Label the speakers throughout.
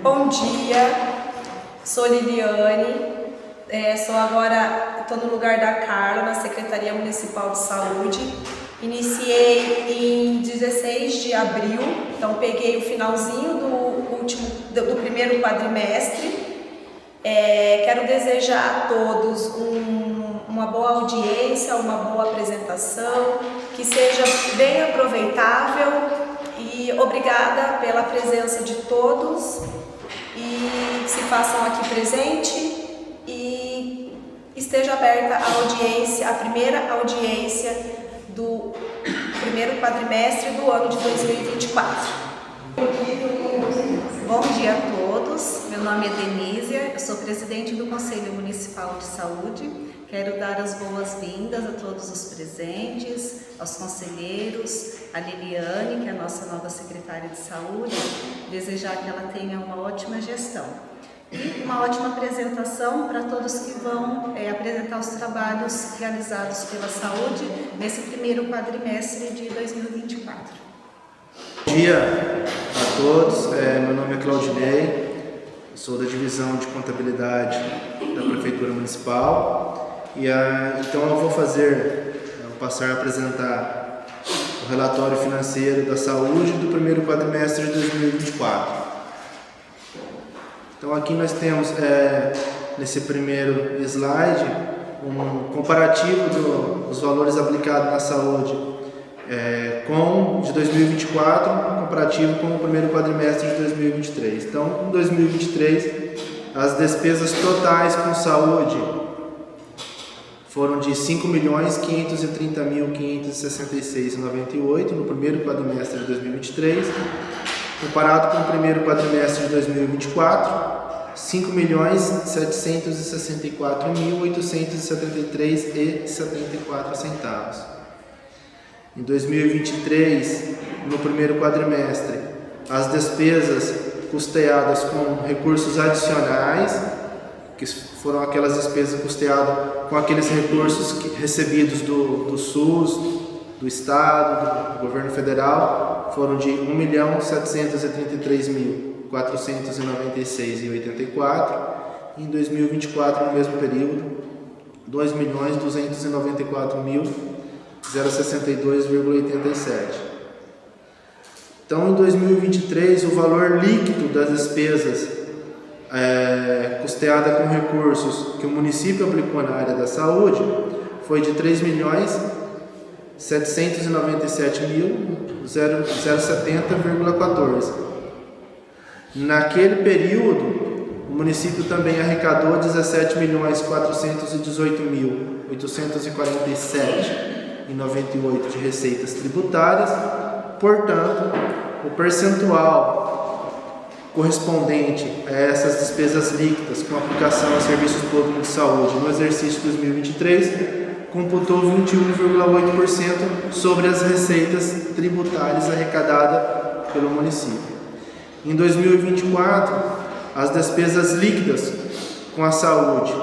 Speaker 1: Bom dia, sou Liliane, estou no lugar da Carla, na Secretaria Municipal de Saúde. Iniciei em 16 de abril, então peguei o finalzinho do primeiro quadrimestre. Quero desejar a todos uma boa audiência, uma boa apresentação, que seja bem aproveitável, e obrigada pela presença de todos e se façam aqui presente e esteja aberta a audiência, a primeira audiência do primeiro quadrimestre do ano de 2024.
Speaker 2: Bom dia a todos, meu nome é Denísia, eu sou presidente do Conselho Municipal de Saúde. Quero dar as boas-vindas a todos os presentes, aos conselheiros, a Liliane, que é a nossa nova secretária de saúde, desejar que ela tenha uma ótima gestão e uma ótima apresentação para todos que vão apresentar os trabalhos realizados pela saúde nesse primeiro quadrimestre de 2024.
Speaker 3: Bom dia a todos, meu nome é Claudinei, sou da divisão de contabilidade da Prefeitura Municipal e então eu vou passar a apresentar o relatório financeiro da saúde do primeiro quadrimestre de 2024. Então aqui nós temos nesse primeiro slide um comparativo dos valores aplicados na saúde de 2024, comparativo com o primeiro quadrimestre de 2023. Então, em 2023, as despesas totais com saúde foram de R$ 5.530.566,98 no primeiro quadrimestre de 2023, comparado com o primeiro quadrimestre de 2024, R$ 5.764.873,74. Em 2023, no primeiro quadrimestre, as despesas custeadas com recursos adicionais, que foram aquelas despesas custeadas com aqueles recursos recebidos do SUS, do Estado, do Governo Federal, foram de R$ 1.733.496,84. Em 2024, no mesmo período, R$ 2.294.062,87. Então, em 2023, o valor líquido das despesas custeada com recursos que o município aplicou na área da saúde foi de R$ 3.797.070,14. Naquele período, o município também arrecadou R$ 17.418.847,98 de receitas tributárias. Portanto, o percentual correspondente a essas despesas líquidas com aplicação a serviços públicos de saúde no exercício 2023 computou 21,8% sobre as receitas tributárias arrecadadas pelo município. Em 2024, as despesas líquidas com a saúde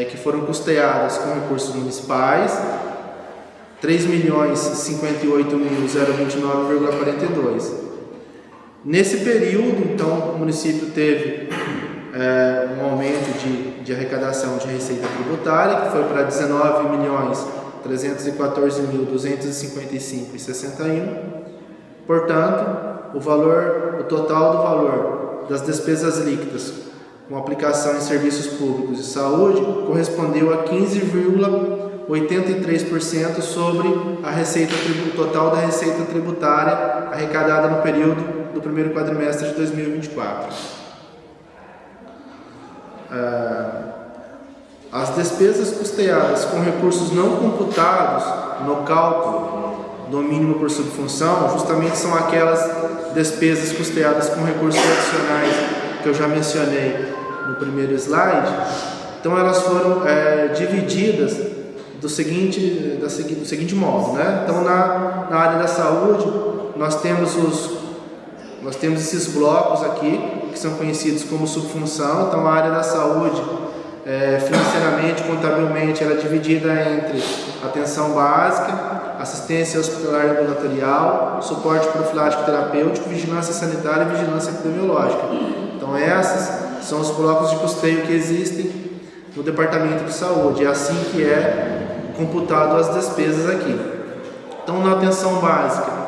Speaker 3: que foram custeadas com recursos municipais, R$ 3.058.029,42. Nesse período, então, o município teve um aumento de arrecadação de receita tributária, que foi para R$ 19.314.255,61. Portanto, o total do valor das despesas líquidas com aplicação em serviços públicos de saúde correspondeu a 15,83% sobre o total da receita tributária arrecadada no período do primeiro quadrimestre de 2024. As despesas custeadas com recursos não computados no cálculo do mínimo por subfunção, justamente são aquelas despesas custeadas com recursos adicionais que eu já mencionei no primeiro slide. Então elas foram divididas do seguinte modo, né? Então na área da saúde nós temos esses blocos aqui que são conhecidos como subfunção. Então a área da saúde financeiramente, contabilmente, ela é dividida entre atenção básica, assistência hospitalar e ambulatorial, suporte profilático terapêutico, vigilância sanitária e vigilância epidemiológica. Então essas são os blocos de custeio que existem no Departamento de Saúde. É assim que é computado as despesas aqui. Então na atenção básica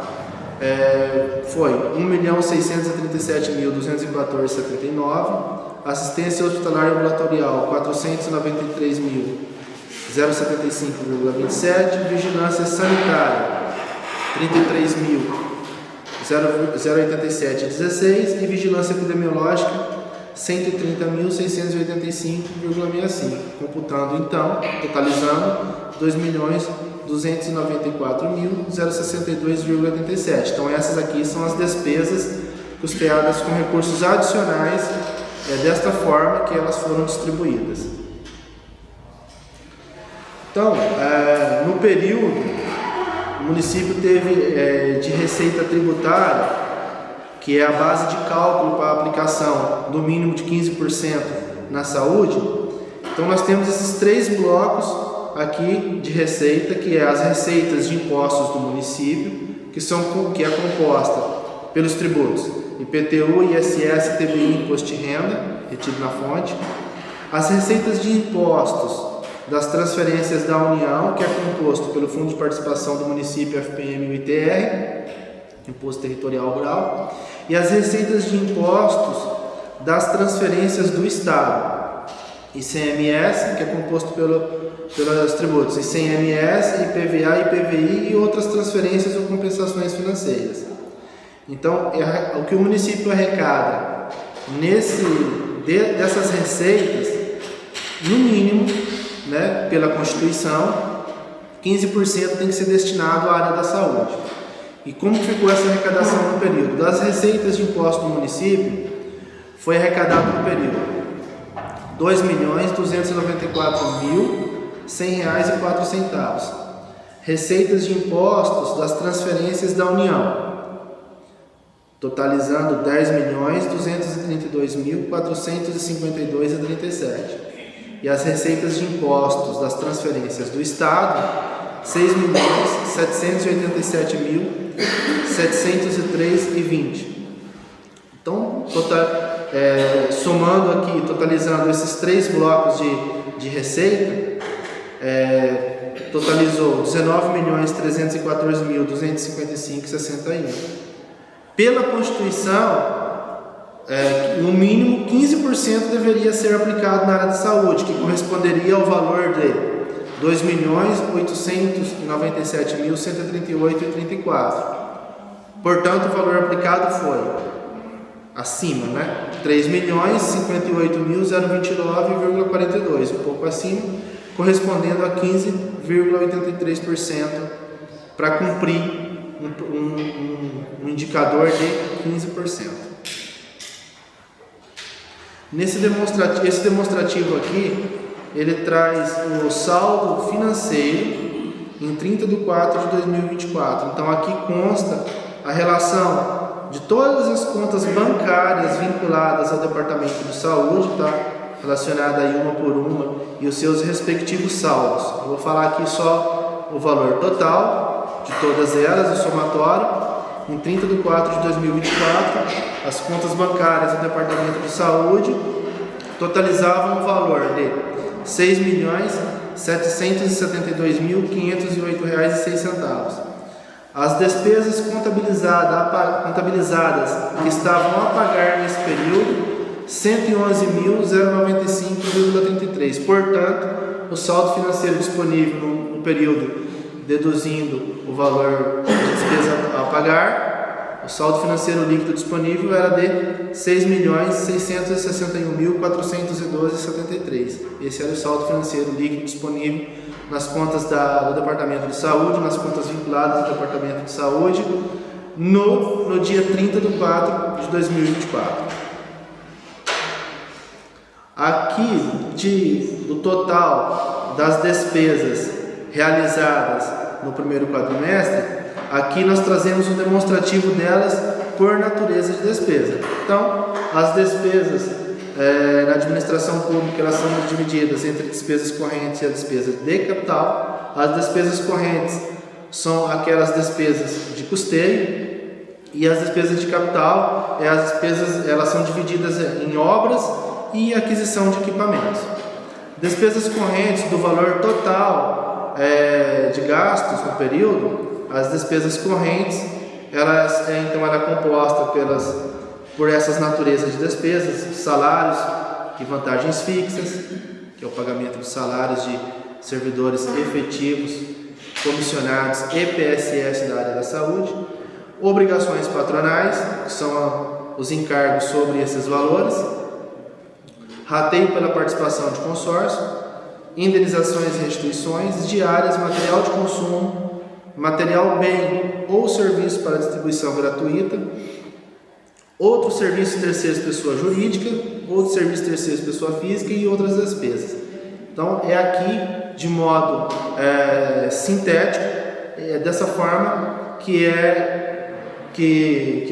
Speaker 3: foi R$ 1.637.214,79, assistência hospitalar e ambulatorial R$ 493.075,27, vigilância sanitária R$ 33.087,16 e vigilância epidemiológica R$ 130.685,65, computando então, totalizando R$ 2.294.062,87. Então essas aqui são as despesas custeadas com recursos adicionais, desta forma que elas foram distribuídas. Então, no período, o município teve de receita tributária, que é a base de cálculo para a aplicação do mínimo de 15% na saúde. Então nós temos esses 3 blocos aqui de receita, que é as receitas de impostos do município, que é composta pelos tributos IPTU, ISS, TBI, Imposto de Renda, retido na fonte, as receitas de impostos das transferências da União, que é composto pelo Fundo de Participação do Município, FPM e o ITR, Imposto Territorial Rural, e as receitas de impostos das transferências do Estado, ICMS, que é composto pelos tributos ICMS, IPVA, IPVI e outras transferências ou compensações financeiras. Então, o que o município arrecada dessas receitas, no mínimo, pela Constituição, 15% tem que ser destinado à área da saúde. E como ficou essa arrecadação no período? Das receitas de imposto do município, foi arrecadado no período R$ 2.294.100,04. Receitas de impostos das transferências da União, totalizando R$ 10.232.452,37. E as receitas de impostos das transferências do Estado, R$ 6.787.703,20. Então, somando aqui, totalizando esses 3 blocos de receita, totalizou R$ 19.314.255,61. Pela Constituição, no mínimo 15% deveria ser aplicado na área de saúde, que corresponderia ao valor de R$ 2.897.138,34. Portanto, o valor aplicado foi acima, R$ 3.058.029,42, um pouco acima, correspondendo a 15,83% para cumprir um indicador de 15%. Esse demonstrativo aqui, ele traz o saldo financeiro em 30 de 4 de 2024. Então aqui consta a relação de todas as contas bancárias vinculadas ao Departamento de Saúde, relacionada aí uma por uma, e os seus respectivos saldos. Eu vou falar aqui só o valor total de todas elas, o somatório. Em 30 de 4 de 2024, as contas bancárias do Departamento de Saúde totalizavam um valor de R$ 6.772.508,06. As despesas contabilizadas que estavam a pagar nesse período, R$ 111.095,33. Portanto, o saldo financeiro disponível no período, deduzindo o valor de despesa a pagar, o saldo financeiro líquido disponível era de R$ 6.661.412,73. Esse era o saldo financeiro líquido disponível nas contas do Departamento de Saúde, nas contas vinculadas ao Departamento de Saúde, no dia 30 de 4 de 2024. Aqui, do total das despesas realizadas no primeiro quadrimestre, aqui nós trazemos um demonstrativo delas por natureza de despesa. Então, as despesas na administração pública, elas são divididas entre despesas correntes e a despesa de capital. As despesas correntes são aquelas despesas de custeio, e as despesas de capital, as despesas, elas são divididas em obras e aquisição de equipamentos. Despesas correntes do valor total de gastos no período, as despesas correntes, então ela é composta por essas naturezas de despesas, salários e vantagens fixas, que é o pagamento dos salários de servidores efetivos, comissionados e PSS da área da saúde, obrigações patronais, que são os encargos sobre esses valores, rateio pela participação de consórcio, indenizações e restituições, diárias, material de consumo, material, bem ou serviço para distribuição gratuita, outros serviços terceiros pessoa jurídica, outros serviços terceiros pessoa física e outras despesas. Então é aqui de modo sintético, dessa forma que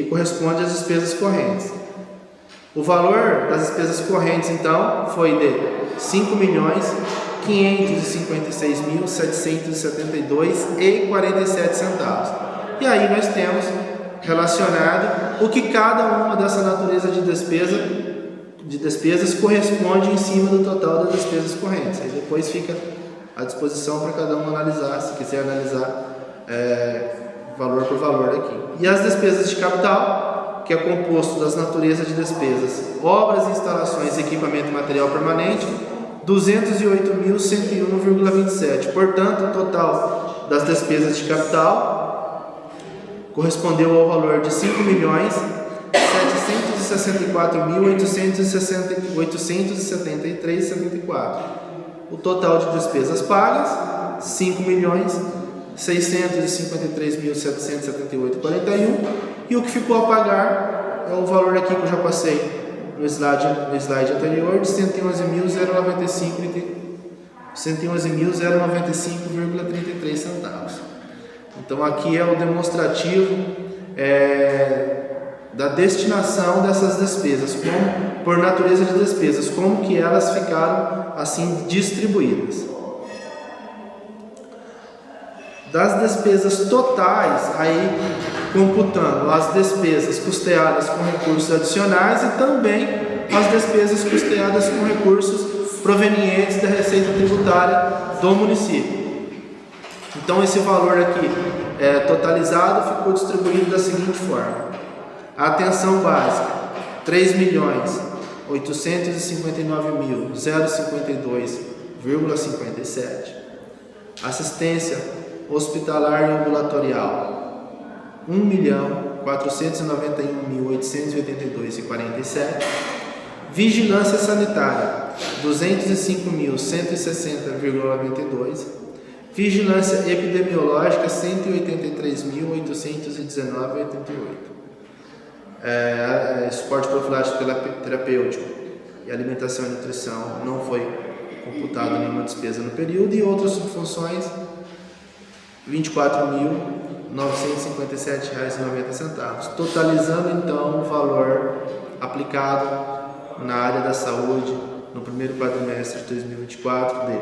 Speaker 3: corresponde às despesas correntes. O valor das despesas correntes então foi de R$ 5.556.772,47. E aí nós temos relacionado o que cada uma dessa natureza de despesas corresponde em cima do total das despesas correntes. Aí depois fica à disposição para cada um analisar, se quiser analisar valor por valor aqui. E as despesas de capital, que é composto das naturezas de despesas, obras, instalações, equipamento e material permanente, R$ 208.101,27. Portanto, o total das despesas de capital correspondeu ao valor de R$ 5.764.873,74. O total de despesas pagas, R$ 5.653.778,41. E o que ficou a pagar é o valor aqui que eu já passei no slide anterior, de R$ 111.095,33. Então aqui é o demonstrativo da destinação dessas despesas, por natureza de despesas, como que elas ficaram assim distribuídas. Das despesas totais, aí computando as despesas custeadas com recursos adicionais e também as despesas custeadas com recursos provenientes da receita tributária do município. Então esse valor aqui totalizado ficou distribuído da seguinte forma: a atenção básica, R$ 3.859.052,57. Assistência hospitalar e ambulatorial, R$ 1.491.882,47. Vigilância sanitária, R$ 205.160,92. Vigilância epidemiológica, R$ 183.819,88. Suporte profilático terapêutico e alimentação e nutrição não foi computado nenhuma despesa no período, e outras funções, R$ 24.957,90, totalizando então o valor aplicado na área da saúde no primeiro quadrimestre de 2024 de R$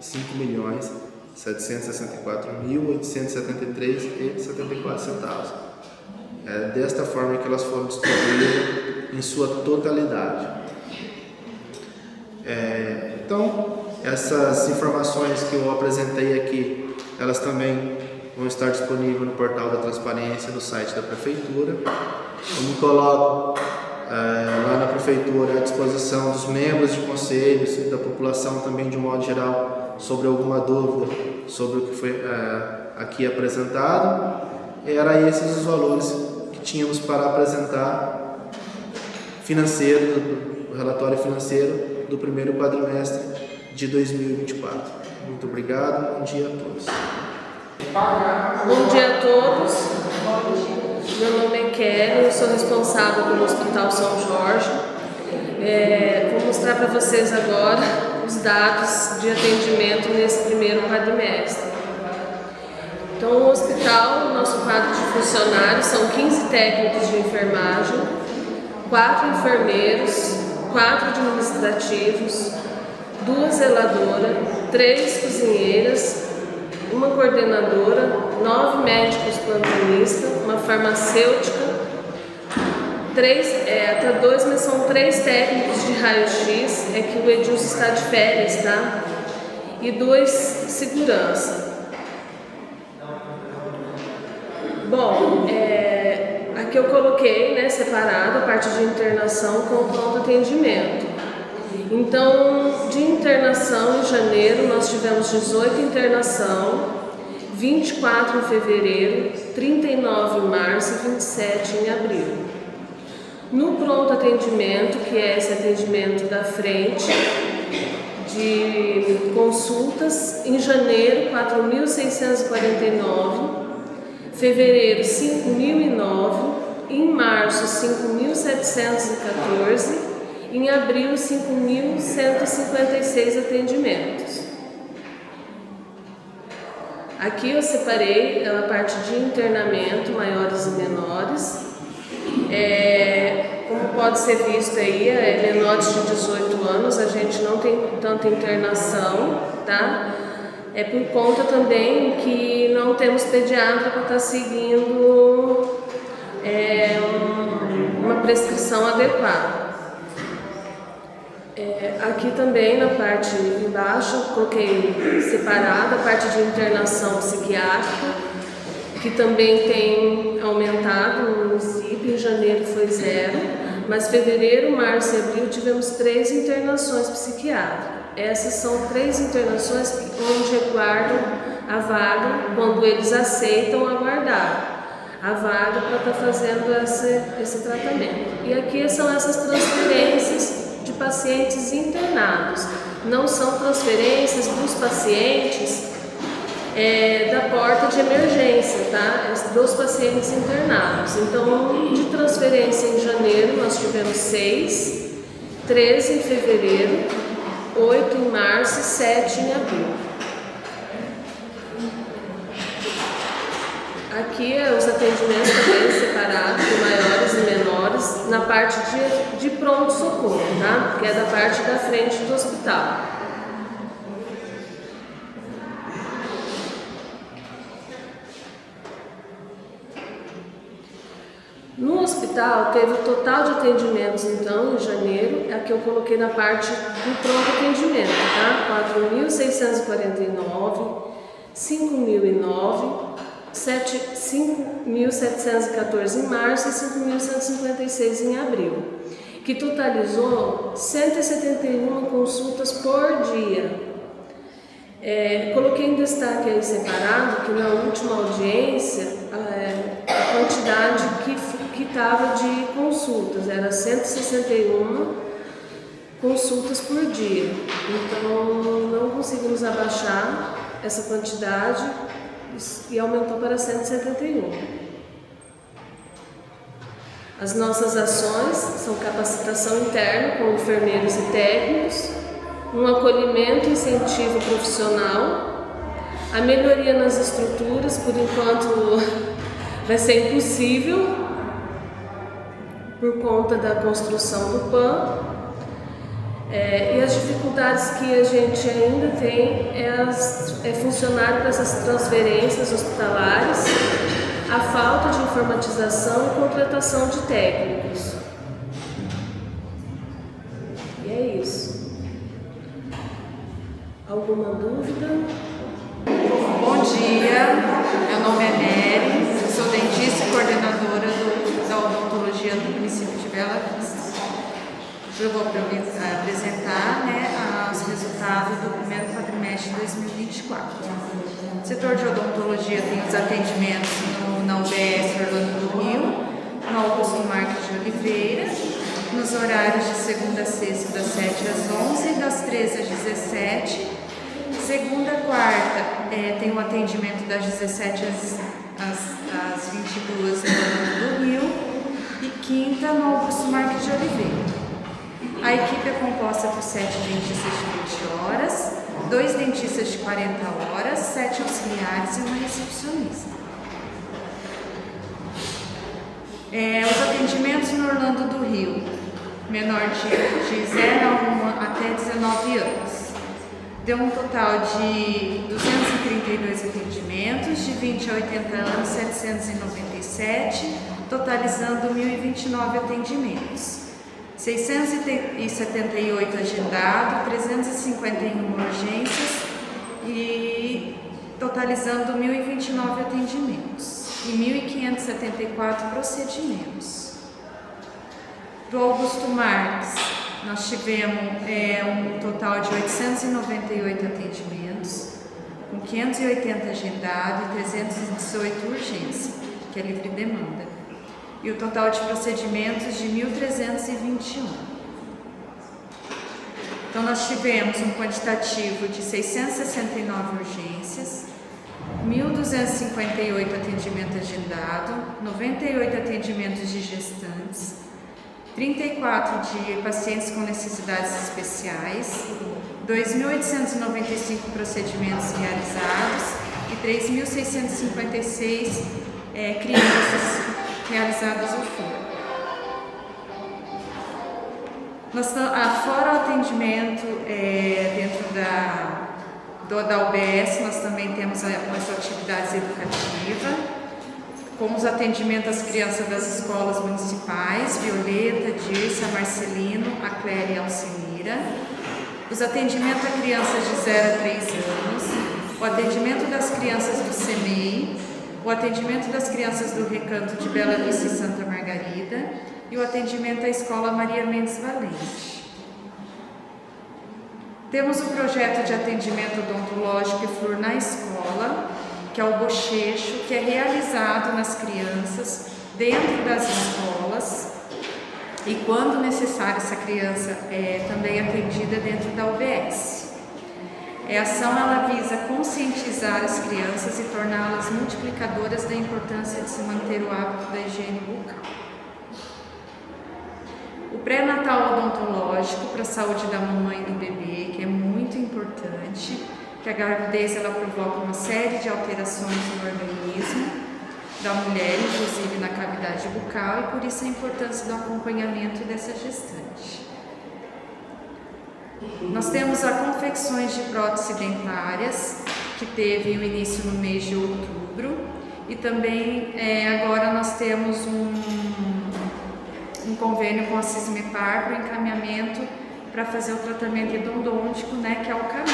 Speaker 3: 5.764.873,74. Desta forma que elas foram distribuídas em sua totalidade. Então, essas informações que eu apresentei aqui, elas também vão estar disponíveis no portal da transparência no site da prefeitura. Eu me coloco lá na prefeitura à disposição dos membros de conselhos e da população também, de um modo geral, sobre alguma dúvida sobre o que foi aqui apresentado. Era esses os valores que tínhamos para apresentar o relatório financeiro do primeiro quadrimestre de 2024. Muito obrigado, bom dia a todos.
Speaker 4: Bom dia a todos. Meu nome é Kelly, eu sou responsável pelo Hospital São Jorge. Vou mostrar para vocês agora os dados de atendimento nesse primeiro quadrimestre. Então, o hospital, o nosso quadro de funcionários são 15 técnicos de enfermagem, 4 enfermeiros, 4 administrativos, 2 zeladoras, 3 cozinheiras, uma coordenadora, 9 médicos plantonistas, uma farmacêutica, até 2, mas são 3 técnicos de raio-x, é que o Edilson está de férias, tá? E 2 segurança. Bom, aqui eu coloquei, né, separado a parte de internação com o pronto atendimento. Então, de internação, em janeiro, nós tivemos 18 internação, 24 em fevereiro, 39 em março e 27 em abril. No pronto atendimento, que é esse atendimento da frente de consultas, em janeiro, 4.649, fevereiro, 5.009, em março, 5.714, em abril, 5.156 atendimentos. Aqui eu separei a parte de internamento, maiores e menores. Como pode ser visto aí, menores de 18 anos, a gente não tem tanta internação, tá? É por conta também que não temos pediatra para estar seguindo uma prescrição adequada. Aqui também na parte de baixo coloquei separada a parte de internação psiquiátrica, que também tem aumentado no município. Em janeiro foi 0, mas fevereiro, março e abril tivemos 3 internações psiquiátricas. Essas são 3 internações onde aguardam a vaga, quando eles aceitam aguardar a vaga para estar fazendo esse tratamento. E aqui são essas transferências de pacientes internados. Não são transferências dos pacientes da porta de emergência, tá? Dos pacientes internados. Então, de transferência em janeiro, nós tivemos 6, 13 em fevereiro, 8 em março e 7 em abril. Aqui os atendimentos também separados de maiores e menores na parte de pronto-socorro, tá? Que é da parte da frente do hospital. No hospital teve o total de atendimentos, então, em janeiro, é que eu coloquei na parte do pronto atendimento, tá? 4.649, 5.009, 5.714 em março e 5.156 em abril, que totalizou 171 consultas por dia. Coloquei em destaque aí separado que na última audiência a quantidade que estava de consultas era 161 consultas por dia. Então não conseguimos abaixar essa quantidade e aumentou para 171. As nossas ações são capacitação interna com enfermeiros e técnicos, um acolhimento e incentivo profissional, a melhoria nas estruturas, por enquanto vai ser impossível por conta da construção do PAN, e as dificuldades que a gente ainda tem é funcionar para essas transferências hospitalares, a falta de informatização e contratação de técnicos. E é isso. Alguma dúvida?
Speaker 5: Bom dia, meu nome é Nery, sou dentista e coordenadora da odontologia do município de Bela Vista. Eu vou apresentar, os resultados do primeiro quadrimestre de 2024. O setor de odontologia tem os atendimentos na UBS Orlando do Rio, no Augusto Marques de Oliveira, nos horários de segunda a sexta, das 7 às 11, das 13 às 17. Segunda a quarta tem o atendimento das 17 às 22 no Orlando do Rio e quinta no Augusto Marques de Oliveira. A equipe é composta por 7 dentistas de 20 horas, 2 dentistas de 40 horas, 7 auxiliares e uma recepcionista. Os atendimentos no Orlando do Rio, menor de 0 a 1 até 19 anos. deu um total de 232 atendimentos, de 20 a 80 anos, 797, totalizando 1.029 atendimentos. 678 agendados, 351 urgências e totalizando 1.029 atendimentos e 1.574 procedimentos. Do Augusto Marques, nós tivemos um total de 898 atendimentos, com 580 agendados e 318 urgências, que é livre demanda. E o total de procedimentos de 1.321. Então, nós tivemos um quantitativo de 669 urgências, 1.258 atendimentos agendados, 98 atendimentos de gestantes, 34 de pacientes com necessidades especiais, 2.895 procedimentos realizados e 3.656 crianças realizadas o FUR. Fora o atendimento dentro da UBS, nós também temos as atividades educativas, como os atendimentos às crianças das escolas municipais, Violeta, Dirce, Marcelino, a Cléria e a Alcemira, os atendimentos a crianças de 0 a 3 anos, o atendimento das crianças do CEMEI, o atendimento das crianças do Recanto de Bela Vista e Santa Margarida e o atendimento à Escola Maria Mendes Valente. Temos o projeto de atendimento odontológico e flúor na escola, que é o bochecho, que é realizado nas crianças dentro das escolas e, quando necessário, essa criança é também atendida dentro da UBS. A ação ela visa conscientizar as crianças e torná-las multiplicadoras da importância de se manter o hábito da higiene bucal. O pré-natal odontológico para a saúde da mamãe e do bebê, que é muito importante, que a gravidez ela provoca uma série de alterações no organismo da mulher, inclusive na cavidade bucal, e por isso a importância do acompanhamento dessa gestante. Nós temos as confecções de próteses dentárias, que teve o início no mês de outubro, e também agora nós temos um convênio com a Cismepar para o encaminhamento para fazer o tratamento endodôntico, que é o canal.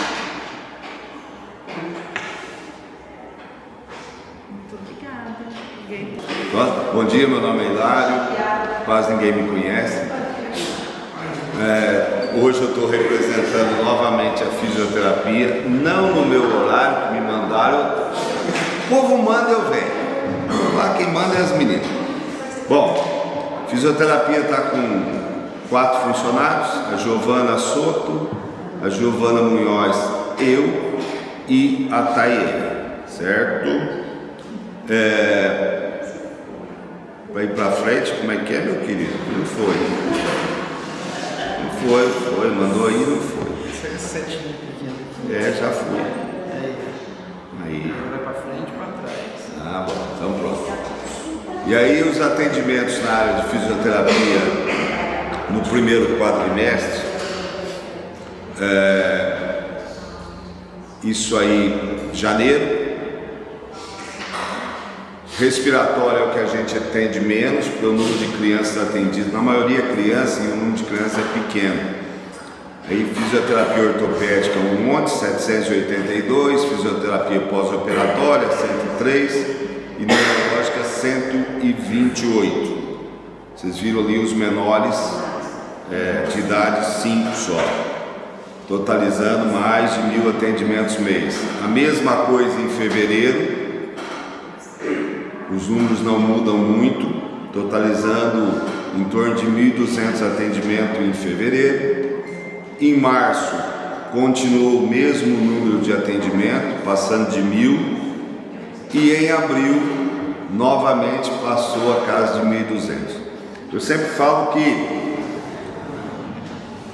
Speaker 5: Muito obrigada.
Speaker 6: Bom dia, meu nome é Hilário, quase ninguém me conhece. Hoje eu estou representando novamente a fisioterapia, não no meu horário que me mandaram. O povo manda, eu venho. Lá quem manda é as meninas. Bom, a fisioterapia está com 4 funcionários: a Giovana Soto, a Giovana Munhoz, eu e a Taiane, certo? Vai ir pra frente, como é que é, meu querido? Não foi. Foi, mandou aí, não foi.
Speaker 3: Isso é 7 pequeno.
Speaker 6: Já fui. Aí.
Speaker 3: Vai pra frente e pra trás.
Speaker 6: Ah, bom, então pronto. E aí os atendimentos na área de fisioterapia no primeiro quadrimestre, isso aí, janeiro. Respiratório é o que a gente atende menos, porque o número de crianças atendidas, na maioria é criança e o número de crianças é pequeno. Aí fisioterapia ortopédica um monte, 782, fisioterapia pós-operatória 103 e neurológica 128. Vocês viram ali os menores de idade 5 só, totalizando mais de 1.000 atendimentos mês. A mesma coisa em fevereiro. Os números não mudam muito, totalizando em torno de 1.200 atendimentos em fevereiro. Em março, continuou o mesmo número de atendimento, passando de 1.000. E em abril, novamente, passou a casa de 1.200. Eu sempre falo que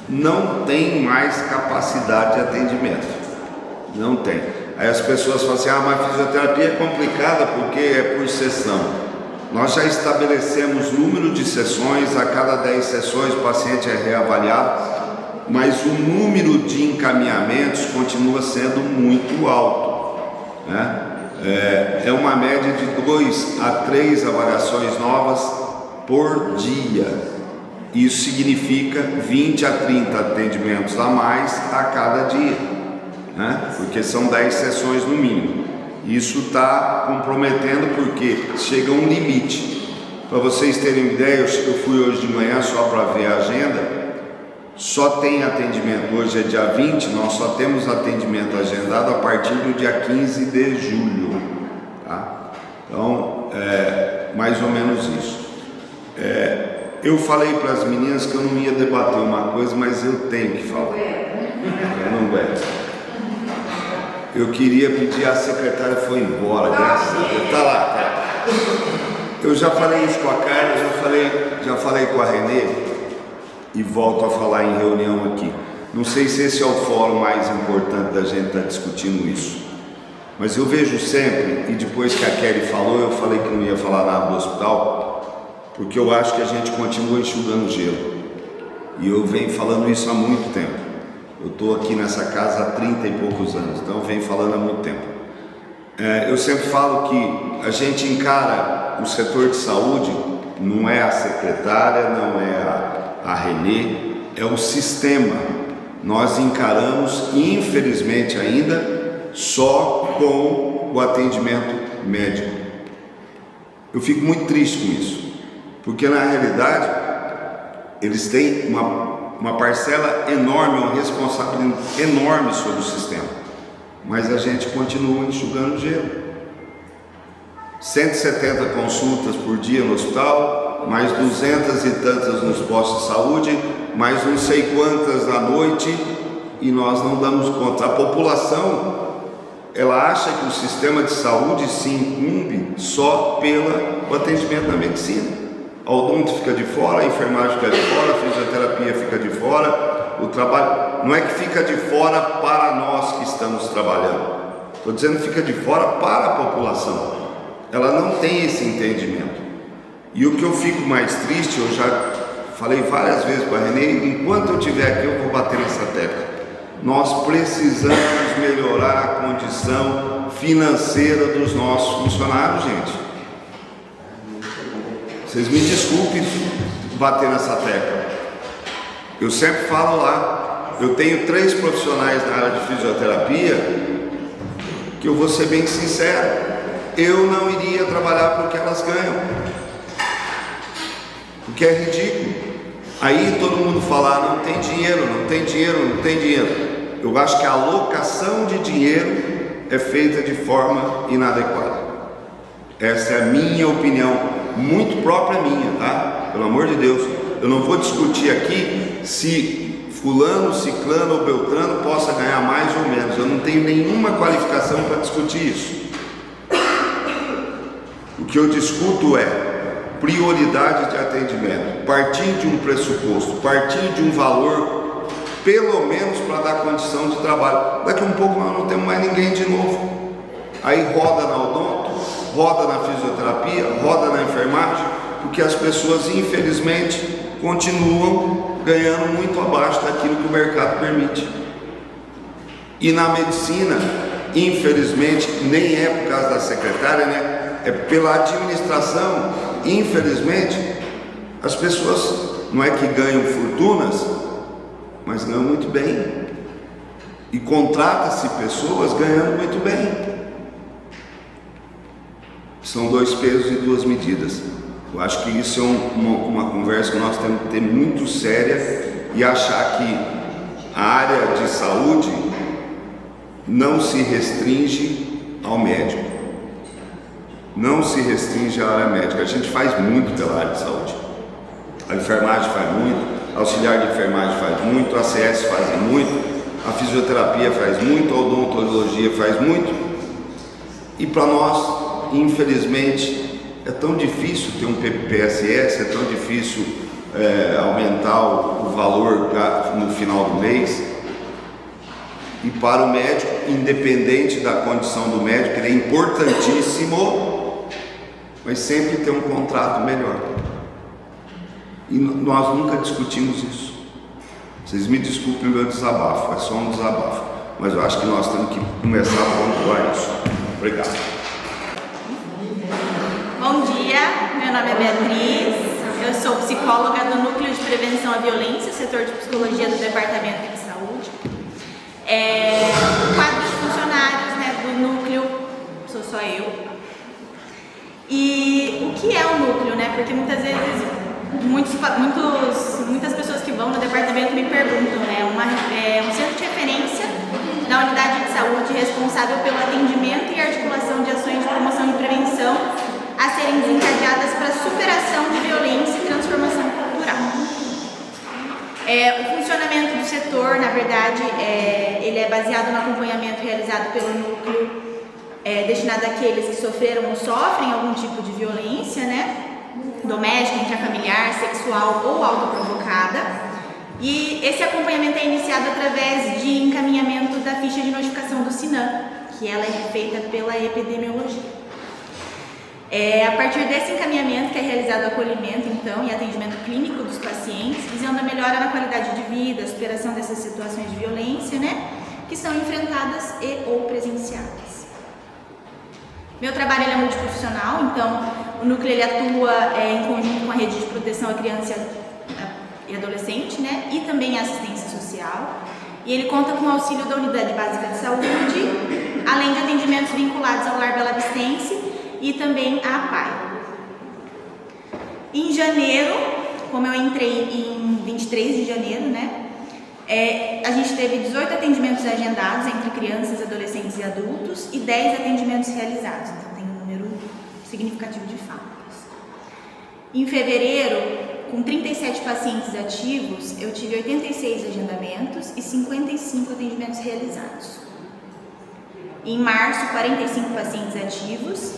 Speaker 6: não tem mais capacidade de atendimento. Não tem. Aí as pessoas falam assim, mas a fisioterapia é complicada porque é por sessão. Nós já estabelecemos número de sessões, a cada 10 sessões o paciente é reavaliado. mas o número de encaminhamentos continua sendo muito alto, né? É uma média de 2 a 3 avaliações novas por dia. Isso significa 20 a 30 atendimentos a mais a cada dia, né? Porque são 10 sessões no mínimo. Isso está comprometendo porque chega um limite. Para vocês terem uma ideia, eu fui hoje de manhã só para ver a agenda, só tem atendimento, hoje é dia 20, nós só temos atendimento agendado a partir do dia 15 de julho, tá? Então, mais ou menos isso. Eu falei para as meninas que eu não ia debater uma coisa, mas eu tenho que falar. Eu não aguento. Eu queria pedir, a secretária foi embora, graças a Deus. Tá lá, tá. Eu já falei isso com a Carla, já falei com a Renê e volto a falar em reunião aqui. Não sei se esse é o fórum mais importante da gente estar discutindo isso, mas eu vejo sempre, e depois que a Kelly falou, eu falei que não ia falar nada do hospital, porque eu acho que a gente continua enxugando gelo, e eu venho falando isso há muito tempo. Eu estou aqui nessa casa há 30 e poucos anos, então eu venho falando há muito tempo. Eu sempre falo que a gente encara o setor de saúde, não é a secretária, não é a Renê, é o sistema. Nós encaramos, infelizmente ainda, só com o atendimento médico. Eu fico muito triste com isso, porque na realidade eles têm uma parcela enorme, uma responsabilidade enorme sobre o sistema, mas a gente continua enxugando gelo. 170 consultas por dia no hospital, mais 200 e tantas nos postos de saúde, mais não sei quantas à noite, e nós não damos conta. A população, ela acha que o sistema de saúde se incumbe só pelo atendimento da medicina. A odonto fica de fora, a enfermagem fica de fora, a fisioterapia fica de fora, o trabalho não é que fica de fora para nós que estamos trabalhando, estou dizendo que fica de fora para a população. Ela não tem esse entendimento. E o que eu fico mais triste, eu já falei várias vezes para a Renê, enquanto eu estiver aqui eu vou bater nessa tecla. Nós precisamos melhorar a condição financeira dos nossos funcionários, gente. Vocês me desculpem bater nessa tecla. Eu sempre falo lá, eu tenho 3 profissionais na área de fisioterapia, que eu vou ser bem sincero, eu não iria trabalhar porque elas ganham, porque é ridículo. Aí todo mundo fala, não tem dinheiro, não tem dinheiro, não tem dinheiro. Eu acho que a alocação de dinheiro é feita de forma inadequada. Essa é a minha opinião, muito própria minha, tá? Pelo amor de Deus, eu não vou discutir aqui se fulano, ciclano ou beltrano possa ganhar mais ou menos. Eu não tenho nenhuma qualificação para discutir isso. O que eu discuto é prioridade de atendimento, partir de um pressuposto, partir de um valor, pelo menos para dar condição de trabalho. Daqui a um pouco nós não temos mais ninguém de novo. Aí roda na odonto, roda na fisioterapia, roda na enfermagem, porque as pessoas infelizmente continuam ganhando muito abaixo daquilo que o mercado permite. E na medicina, infelizmente, nem é por causa da secretária, né? É pela administração, infelizmente, as pessoas não é que ganham fortunas, mas ganham muito bem. E contrata-se pessoas ganhando muito bem. São 2 pesos e 2 medidas. Eu acho que isso é uma conversa que nós temos que ter muito séria e achar que a área de saúde não se restringe ao médico. Não se restringe à área médica. A gente faz muito pela área de saúde. A enfermagem faz muito, a auxiliar de enfermagem faz muito, a CS faz muito, a fisioterapia faz muito, a odontologia faz muito. E para nós, infelizmente, é tão difícil ter um PPSS, é tão difícil aumentar o valor no final do mês. E para o médico, independente da condição do médico, ele é importantíssimo, mas sempre tem um contrato melhor. E nós nunca discutimos isso. Vocês me desculpem o meu desabafo, é só um desabafo, mas eu acho que nós temos que começar a pontuar isso. Obrigado.
Speaker 7: Bom dia, meu nome é Beatriz, eu sou psicóloga do Núcleo de Prevenção à Violência, setor de Psicologia do Departamento de Saúde. O quadro de funcionários, né, do núcleo sou só eu. E o que é o núcleo, né? Porque muitas vezes muitas pessoas que vão no departamento me perguntam, né? Um centro de referência da unidade de saúde responsável pelo atendimento e articulação de ações de promoção e prevenção a serem desencadeadas para superação de violência e transformação cultural. O funcionamento do setor, na verdade, ele é baseado no acompanhamento realizado pelo núcleo destinado àqueles que sofreram ou sofrem algum tipo de violência, né? Doméstica, intrafamiliar, sexual ou autoprovocada. E esse acompanhamento é iniciado através de encaminhamento da ficha de notificação do SINAM, que ela é feita pela epidemiologia. A partir desse encaminhamento que é realizado o acolhimento, então, e atendimento clínico dos pacientes, visando a melhora na qualidade de vida, a superação dessas situações de violência, né, que são enfrentadas e ou presenciadas. Meu trabalho é multiprofissional, então o núcleo ele atua em conjunto com a rede de proteção à criança e adolescente, né, e também a assistência social. E ele conta com o auxílio da Unidade Básica de Saúde, além de atendimentos vinculados ao Lar Bela Vistense e também à APAI. Em janeiro, como eu entrei em 23 de janeiro, né, a gente teve 18 atendimentos agendados entre crianças, adolescentes e adultos e 10 atendimentos realizados, então tem um número significativo de faltas. Em fevereiro, com 37 pacientes ativos, eu tive 86 agendamentos e 55 atendimentos realizados. Em março, 45 pacientes ativos,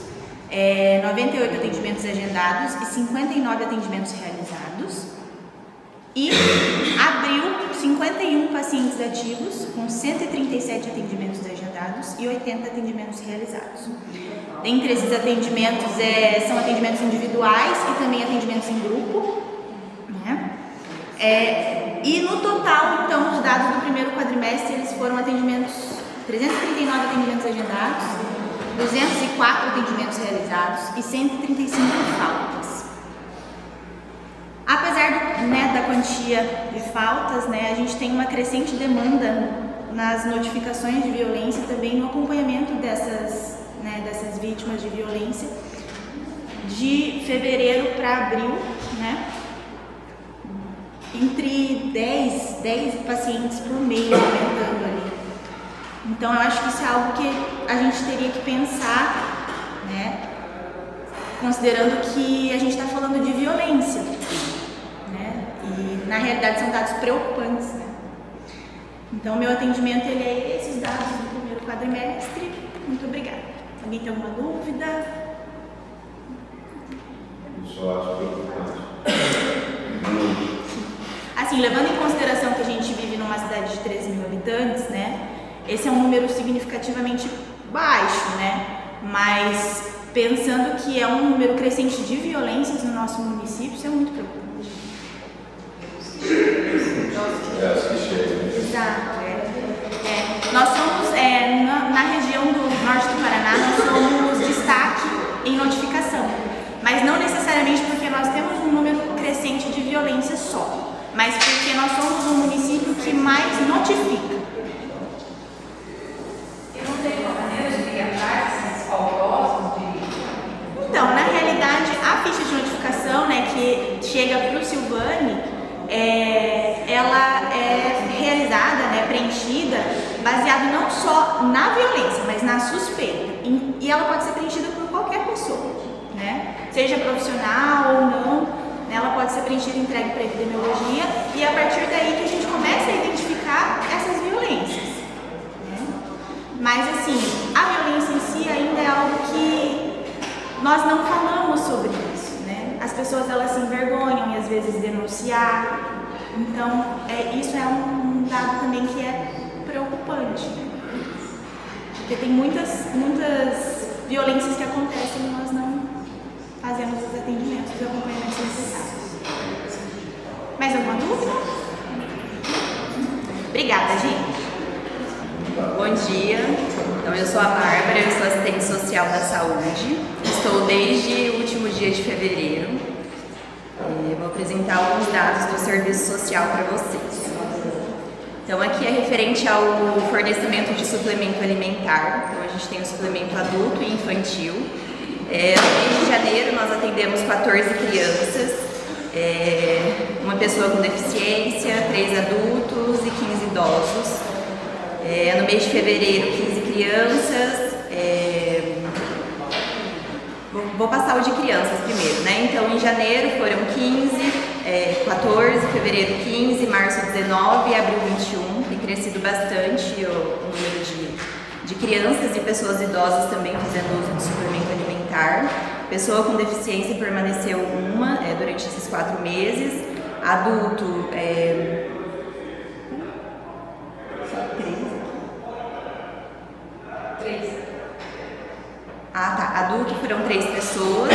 Speaker 7: 98 atendimentos agendados e 59 atendimentos realizados. E abril, 51 pacientes ativos, com 137 atendimentos agendados e 80 atendimentos realizados. Dentre esses atendimentos, são atendimentos individuais e também atendimentos em grupo, né? E no total, então, os dados do primeiro quadrimestre, eles foram 339 atendimentos agendados, 204 atendimentos realizados e 135 faltas. Apesar da quantia de faltas, né, a gente tem uma crescente demanda nas notificações de violência e também no acompanhamento dessas vítimas de violência de fevereiro para abril, né, entre 10 pacientes por mês aumentando ali. Então eu acho que isso é algo que a gente teria que pensar, né, considerando que a gente está falando de violência, né, e na realidade são dados preocupantes, né? Então meu atendimento ele é esses dados do primeiro quadrimestre. Muito obrigada. Alguém tem alguma dúvida?
Speaker 6: Eu só acho preocupante.
Speaker 7: Assim, levando em consideração que a gente vive numa cidade de 13 mil habitantes, né, esse é um número significativamente baixo, né, mas pensando que é um número crescente de violências no nosso município, isso é muito preocupante. Exato. Nós somos, na região do norte do Paraná, nós somos destaque em notificação, mas não necessariamente porque nós temos um número crescente de violência só, mas porque nós somos o município que mais notifica.
Speaker 5: E não tem uma maneira de ir atrás desses faltosos?
Speaker 7: Então, na realidade, a ficha de notificação, né, que chega para o Silvani, ela é realizada, né, preenchida, baseado não só na violência, mas na suspeita. E ela pode ser preenchida por qualquer pessoa, né? Seja profissional ou não, né, ela pode ser preenchida e entregue para a epidemiologia, e é a partir daí que a gente começa a identificar essas violências, né? Mas assim, a violência em si ainda é algo que nós não falamos sobre isso, né? As pessoas elas se envergonham e às vezes denunciar. Então, isso é um dado também que é preocupante, né? Porque tem muitas violências que acontecem e nós não fazemos os atendimentos e acompanhamentos necessários. Mais alguma dúvida? Obrigada, gente.
Speaker 8: Bom dia, então eu sou a Bárbara, eu sou assistente social da saúde, estou desde o último dia de fevereiro e vou apresentar alguns dados do serviço social para vocês. Então aqui é referente ao fornecimento de suplemento alimentar, então a gente tem o suplemento adulto e infantil. No mês de janeiro nós atendemos 14 crianças, uma pessoa com deficiência, 3 adultos e 15 idosos. No mês de fevereiro, 15 crianças. Vou passar o de crianças primeiro, né? Então, em janeiro foram 15, 14, fevereiro 15, março 19 e abril 21. Tem crescido bastante o número de crianças e pessoas idosas também fazendo uso de suplemento alimentar. Pessoa com deficiência permaneceu durante esses 4 meses. Adulto, Adulto foram 3 pessoas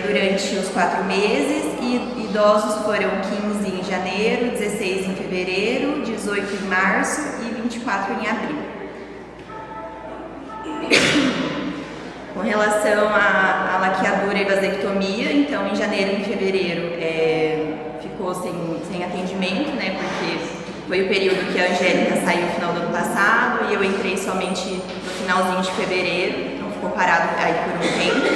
Speaker 8: durante os 4 meses e idosos foram 15 em janeiro, 16 em fevereiro, 18 em março e 24 em abril. Com relação à laqueadura e vasectomia, então em janeiro e em fevereiro ficou sem atendimento, né, porque foi o período que a Angélica saiu no final do ano passado e eu entrei somente no finalzinho de fevereiro, então ficou parado aí por um tempo.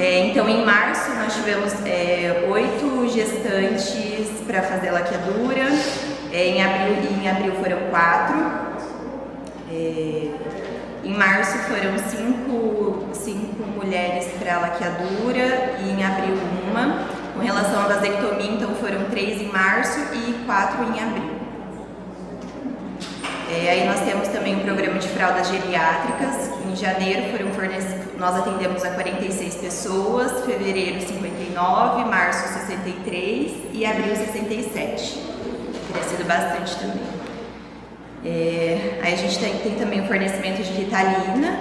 Speaker 8: Então em março nós tivemos 8 gestantes para fazer laqueadura, em abril foram 4. Em março foram 5 mulheres para laqueadura e em abril 1. Com relação à vasectomia, então foram 3 em março e 4 em abril. Aí nós temos também um programa de fraldas geriátricas. Em janeiro nós atendemos a 46 pessoas, fevereiro 59, março 63 e abril 67. Crescido bastante também. Aí a gente tem também o fornecimento de Ritalina,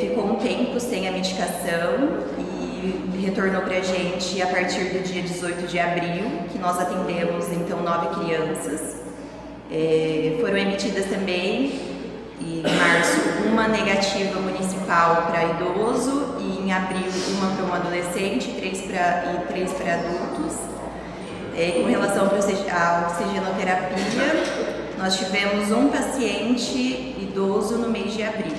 Speaker 8: ficou um tempo sem a medicação e retornou para a gente a partir do dia 18 de abril, que nós atendemos então 9 crianças. Foram emitidas também em março uma negativa municipal para idoso e em abril uma para um adolescente e 3 para adultos. Com relação à oxigenoterapia, nós tivemos um paciente idoso no mês de abril.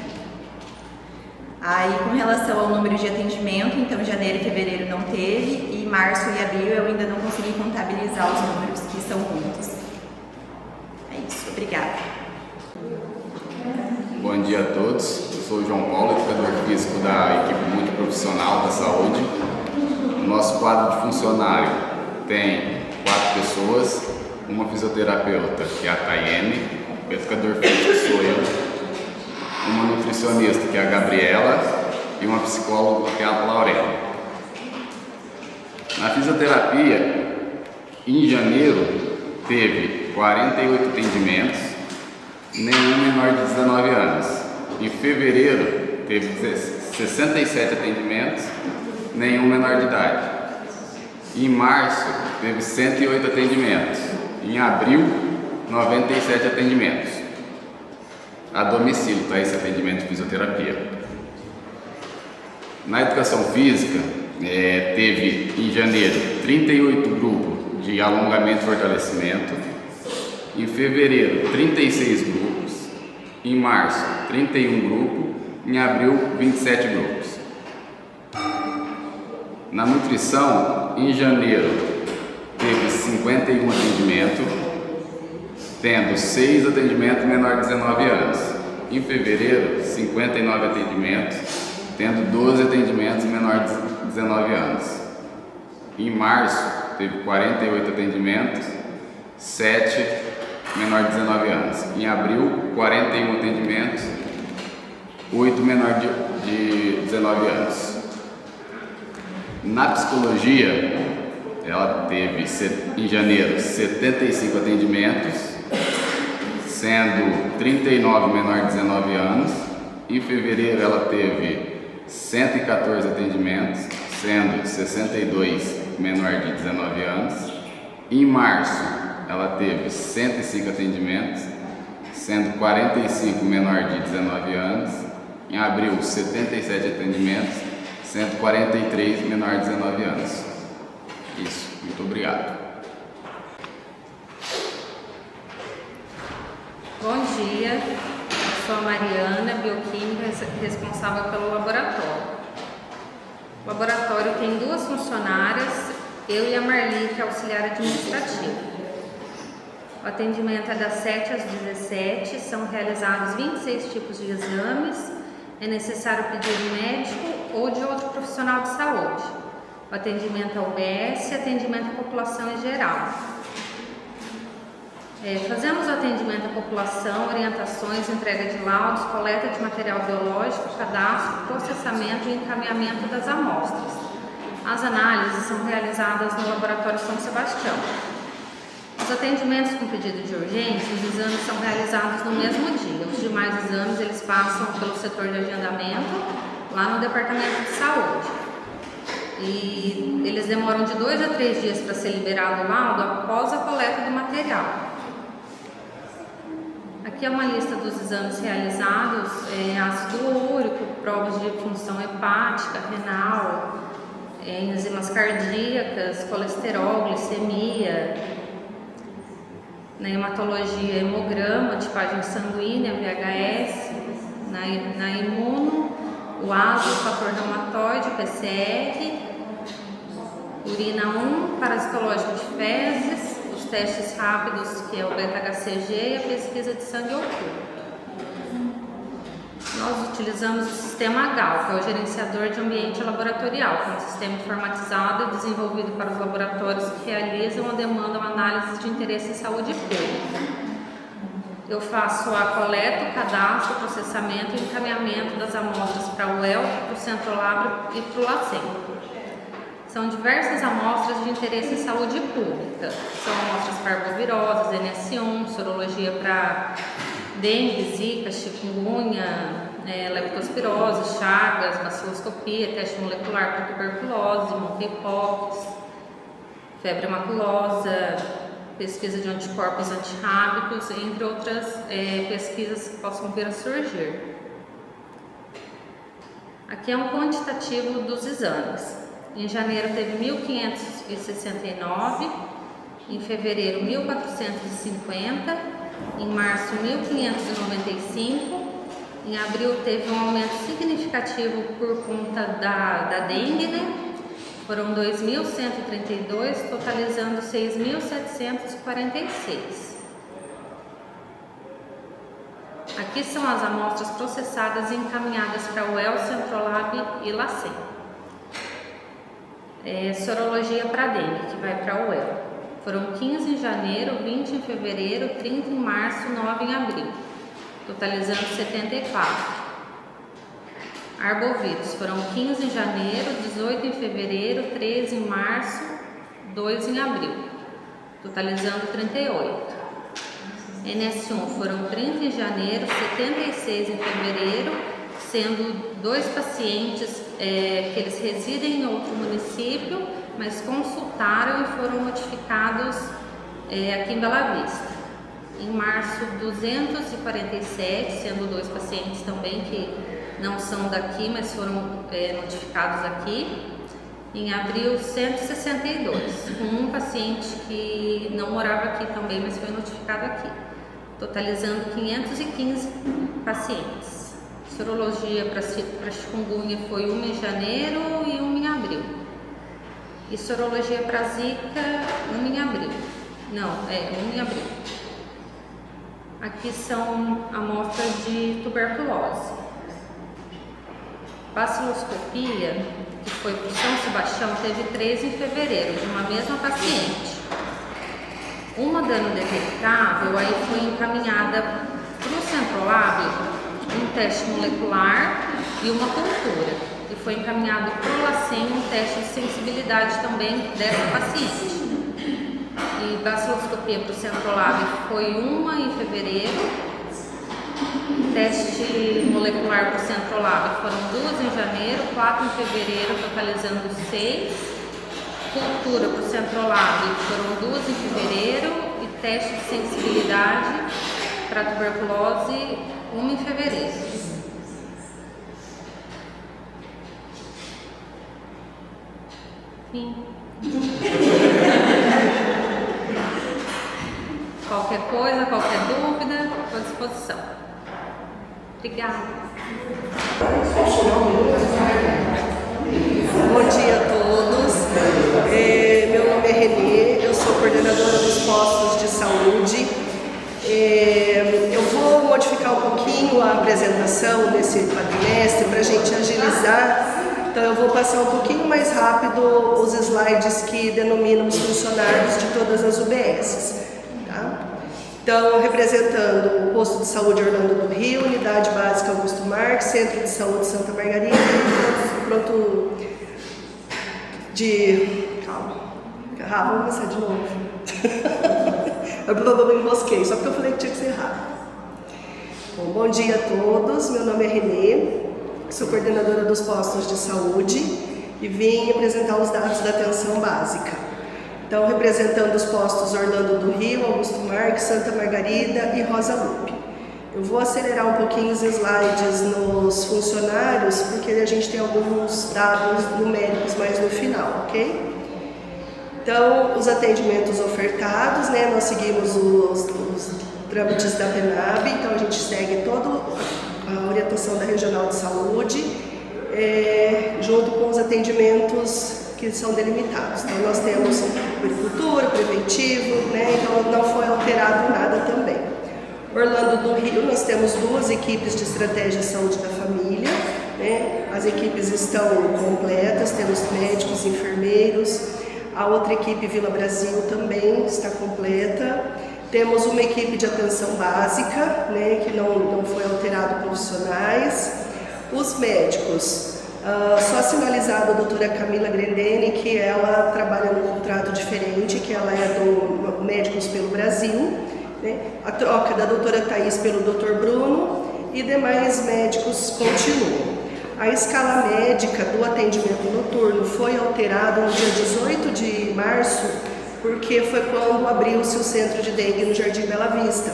Speaker 8: Aí, com relação ao número de atendimento, então janeiro e fevereiro não teve, e março e abril eu ainda não consegui contabilizar os números, que são muitos. É isso, obrigada.
Speaker 9: Bom dia a todos, eu sou o João Paulo, educador físico da equipe multiprofissional da saúde. O nosso quadro de funcionário tem 4 pessoas, uma fisioterapeuta, que é a Tayene, o educador físico sou eu, uma nutricionista, que é a Gabriela, e uma psicóloga, que é a Laurela. Na fisioterapia, em janeiro, teve 48 atendimentos, nenhum menor de 19 anos. Em fevereiro, teve 67 atendimentos, nenhum menor de idade. Em março, teve 108 atendimentos. Em abril, 97 atendimentos. A domicílio, tá? Esse atendimento de fisioterapia. Na educação física, teve em janeiro 38 grupos de alongamento e fortalecimento. Em fevereiro, 36 grupos. Em março, 31 grupos. Em abril, 27 grupos. Na nutrição, em janeiro, teve 51 atendimentos, tendo 6 atendimentos menor de 19 anos. Em fevereiro, 59 atendimentos, tendo 12 atendimentos menor de 19 anos. Em março, teve 48 atendimentos, 7 menor de 19 anos. Em abril, 41 atendimentos, 8 menor de 19 anos. Na psicologia, ela teve em janeiro 75 atendimentos, sendo 39 menor de 19 anos. Em fevereiro ela teve 114 atendimentos, sendo 62 menor de 19 anos. Em março ela teve 105 atendimentos, sendo 45 menor de 19 anos. Em abril, 77 atendimentos, sendo 43 menor de 19 anos. Isso, muito obrigado.
Speaker 5: Bom dia, eu sou a Mariana, bioquímica responsável pelo laboratório. O laboratório tem 2 funcionárias, eu e a Marli, que é auxiliar administrativa. O atendimento é das 7 às 17, são realizados 26 tipos de exames, é necessário pedido médico ou de outro profissional de saúde. O atendimento é UBS e atendimento à população em geral. Fazemos o atendimento à população, orientações, entrega de laudos, coleta de material biológico, cadastro, processamento e encaminhamento das amostras. As análises são realizadas no Laboratório São Sebastião. Os atendimentos com pedido de urgência, os exames são realizados no mesmo dia. Os demais exames, eles passam pelo setor de agendamento, lá no Departamento de Saúde. E eles demoram de 2 a 3 dias para ser liberado o laudo após a coleta do material. Aqui é uma lista dos exames realizados, ácido úrico, provas de função hepática, renal, enzimas cardíacas, colesterol, glicemia, na hematologia, hemograma, tipagem sanguínea, VHS, na imuno, o ASO, fator reumatoide, PCR, urina 1, parasitológico de fezes, os testes rápidos, que é o beta-HCG e a pesquisa de sangue oculto. Nós utilizamos o sistema GAL, que é o gerenciador de ambiente laboratorial, que é um sistema informatizado e desenvolvido para os laboratórios que realizam ou demandam análise de interesse em saúde pública. Eu faço a coleta, o cadastro, o processamento e o encaminhamento das amostras para o ELF, para o Centrolab e para o LACEN. São diversas amostras de interesse em saúde pública. São amostras parvovirosas, NS1, sorologia para dengue, zika, chikungunya, leptospirose, chagas, baciloscopia, teste molecular para tuberculose, monkeypox, febre maculosa, pesquisa de anticorpos antirrábicos, entre outras pesquisas que possam vir a surgir. Aqui é um quantitativo dos exames. Em janeiro teve 1.569, em fevereiro 1.450, em março 1.595, em abril teve um aumento significativo por conta da dengue, né? Foram 2.132, totalizando 6.746. Aqui são as amostras processadas e encaminhadas para o EL, Centrolab e LACEN. Sorologia para dengue, que vai para o EL. Foram 15 em janeiro, 20 em fevereiro, 30 em março, 9 em abril, totalizando 74. Arbovírus, foram 15 em janeiro, 18 em fevereiro, 13 em março, 2 em abril, totalizando 38. NS1, foram 30 em janeiro, 76 em fevereiro, sendo 2 pacientes que eles residem em outro município, mas consultaram e foram notificados aqui em Bela Vista. Em março, 247, sendo 2 pacientes também que não são daqui, mas foram notificados aqui. Em abril, 162, com um paciente que não morava aqui também, mas foi notificado aqui, totalizando 515 pacientes. Sorologia para chikungunya foi 1 em janeiro e 1 em abril. E sorologia para zika, 1 em abril. Não, 1 em abril. Aqui são amostras de tuberculose. Baciloscopia, que foi para o São Sebastião, teve 3 em fevereiro, de uma mesma paciente. Uma dano detectável, aí foi encaminhada para o Centrolab um teste molecular e uma cultura. E foi encaminhado para o LACEN um teste de sensibilidade também dessa paciente. E baciloscopia para o Centrolab foi 1 em fevereiro. Teste molecular para o Centrolab foram 2 em janeiro, 4 em fevereiro, totalizando 6. Cultura para o Centrolab foram 2 em fevereiro e teste de sensibilidade para tuberculose, 1 em fevereiro. Fim. Qualquer coisa, qualquer dúvida, estou à disposição. Obrigada.
Speaker 10: Bom dia a todos. Meu nome é Renê, eu sou coordenadora dos postos de saúde. Eu vou modificar um pouquinho a apresentação nesse quadrimestre para a gente agilizar. Então eu vou passar um pouquinho mais rápido os slides que denominam os funcionários de todas as UBSs. Tá? Então, representando o posto de saúde Orlando do Rio, Unidade Básica Augusto Marques, Centro de Saúde Santa Margarida, pronto de... Calma. Vamos começar de novo. Eu me enrosquei, só porque eu falei que tinha que ser rápido. Bom dia a todos, meu nome é Renê, sou coordenadora dos postos de saúde e vim apresentar os dados da atenção básica. Então, representando os postos Orlando do Rio, Augusto Marques, Santa Margarida e Rosa Lupe. Eu vou acelerar um pouquinho os slides nos funcionários, porque a gente tem alguns dados numéricos mais no final, ok? Então, os atendimentos ofertados, né? Nós seguimos os trâmites da PENAB, então a gente segue toda a orientação da Regional de Saúde, junto com os atendimentos que são delimitados. Então, nós temos agricultura, preventivo, né? Então não foi alterado nada também. Orlando do Rio, nós temos 2 equipes de estratégia de saúde da família, né? As equipes estão completas, temos médicos, enfermeiros. A outra equipe, Vila Brasil, também está completa. Temos uma equipe de atenção básica, né, que não foi alterado profissionais. Os médicos, só sinalizado a doutora Camila Grendene, que ela trabalha num contrato diferente, que ela é do Médicos pelo Brasil, né? A troca da doutora Thaís pelo doutor Bruno e demais médicos continuam. A escala médica do atendimento noturno foi alterada no dia 18 de março, porque foi quando abriu-se o centro de dengue no Jardim Bela Vista.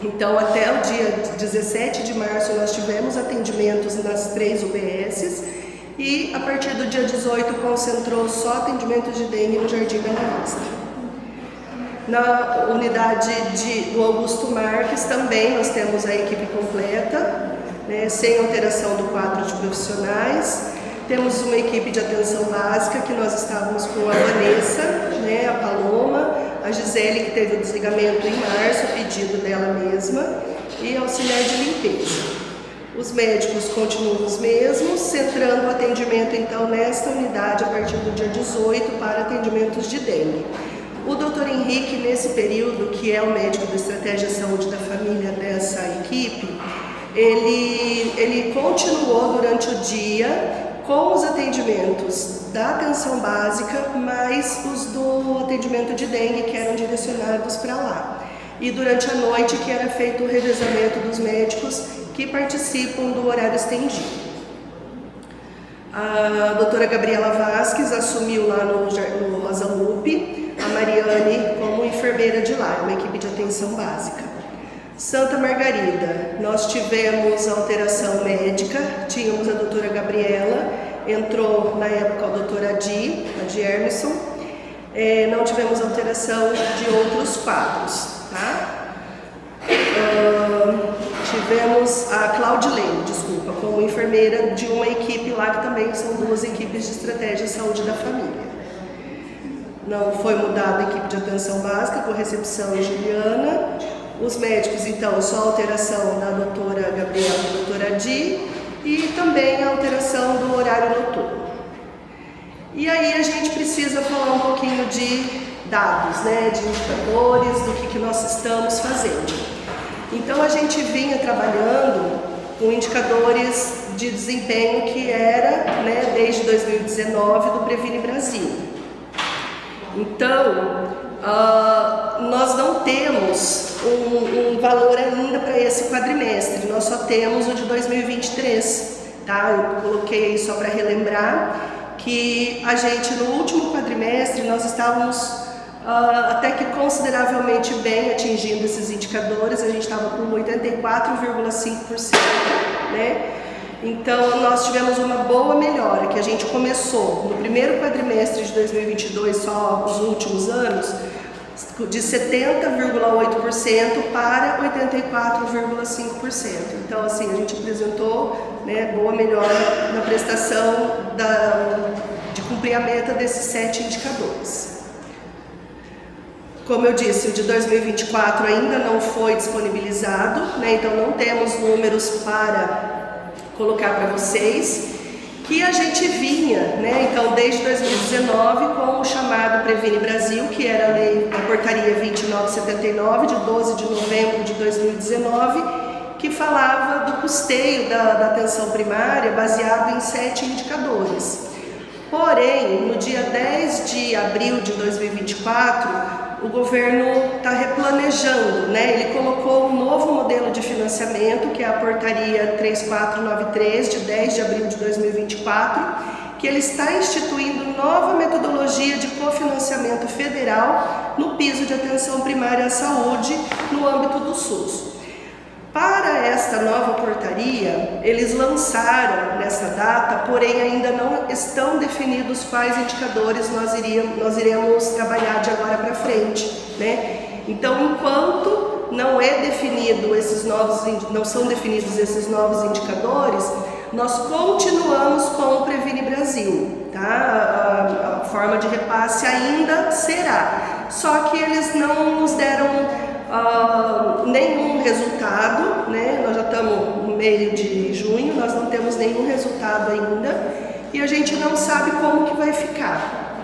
Speaker 10: Então, até o dia 17 de março, nós tivemos atendimentos nas 3 UBSs e, a partir do dia 18, concentrou só atendimentos de dengue no Jardim Bela Vista. Na unidade do Augusto Marques, também nós temos a equipe completa, né, sem alteração do quadro de profissionais. Temos uma equipe de atenção básica, que nós estávamos com a Vanessa, né, a Paloma, a Gisele, que teve o desligamento em março, pedido dela mesma, e auxiliar de limpeza. Os médicos continuam os mesmos, centrando o atendimento, então, nesta unidade, a partir do dia 18, para atendimentos de dengue. O Dr. Henrique, nesse período, que é o médico da Estratégia de Saúde da Família dessa equipe, ele continuou durante o dia com os atendimentos da atenção básica, mais os do atendimento de dengue, que eram direcionados para lá. E durante a noite, que era feito o revezamento dos médicos que participam do horário estendido. A doutora Gabriela Vasques assumiu lá no Rosa Lupe, a Mariane como enfermeira de lá, uma equipe de atenção básica. Santa Margarida, nós tivemos alteração médica, tínhamos a doutora Gabriela, entrou na época a doutora Adi Hermisson, não tivemos alteração de outros quadros, tá? Tivemos a Claudilene, como enfermeira de uma equipe lá, que também são 2 equipes de estratégia de saúde da família. Não foi mudada a equipe de atenção básica, com recepção e Juliana. Os médicos, então, só a alteração da doutora Gabriela e da doutora Adi, e também a alteração do horário noturno. E aí a gente precisa falar um pouquinho de dados, né, de indicadores, do que nós estamos fazendo. Então, a gente vinha trabalhando com indicadores de desempenho que era, né, desde 2019, do Previne Brasil. Então, nós não temos um valor ainda para esse quadrimestre, nós só temos o de 2023, tá? Eu coloquei aí só para relembrar que a gente, no último quadrimestre, nós estávamos até que consideravelmente bem atingindo esses indicadores, a gente estava com 84,5%, né? Então nós tivemos uma boa melhora, que a gente começou no primeiro quadrimestre de 2022, só os últimos anos, de 70,8% para 84,5%. Então assim, a gente apresentou, né, boa melhora na prestação de cumprir a meta desses 7 indicadores. Como eu disse, o de 2024 ainda não foi disponibilizado, né? Então não temos números para colocar para vocês, que a gente vinha, né? Então desde 2019 com o chamado Previne Brasil, que era a portaria 2979 de 12 de novembro de 2019, que falava do custeio da atenção primária baseado em 7 indicadores. Porém, no dia 10 de abril de 2024, o governo está replanejando, né? Ele colocou um novo modelo de financiamento, que é a portaria 3493, de 10 de abril de 2024, que ele está instituindo nova metodologia de cofinanciamento federal no piso de atenção primária à saúde no âmbito do SUS. Para esta nova portaria, eles lançaram nessa data, porém ainda não estão definidos quais indicadores nós iremos trabalhar de agora para frente, né? Então, enquanto não são definidos esses novos indicadores, nós continuamos com o Previne Brasil, tá? A forma de repasse ainda será, só que eles não nos deram nenhum resultado, né? Nós já estamos no meio de junho, nós não temos nenhum resultado ainda e a gente não sabe como que vai ficar.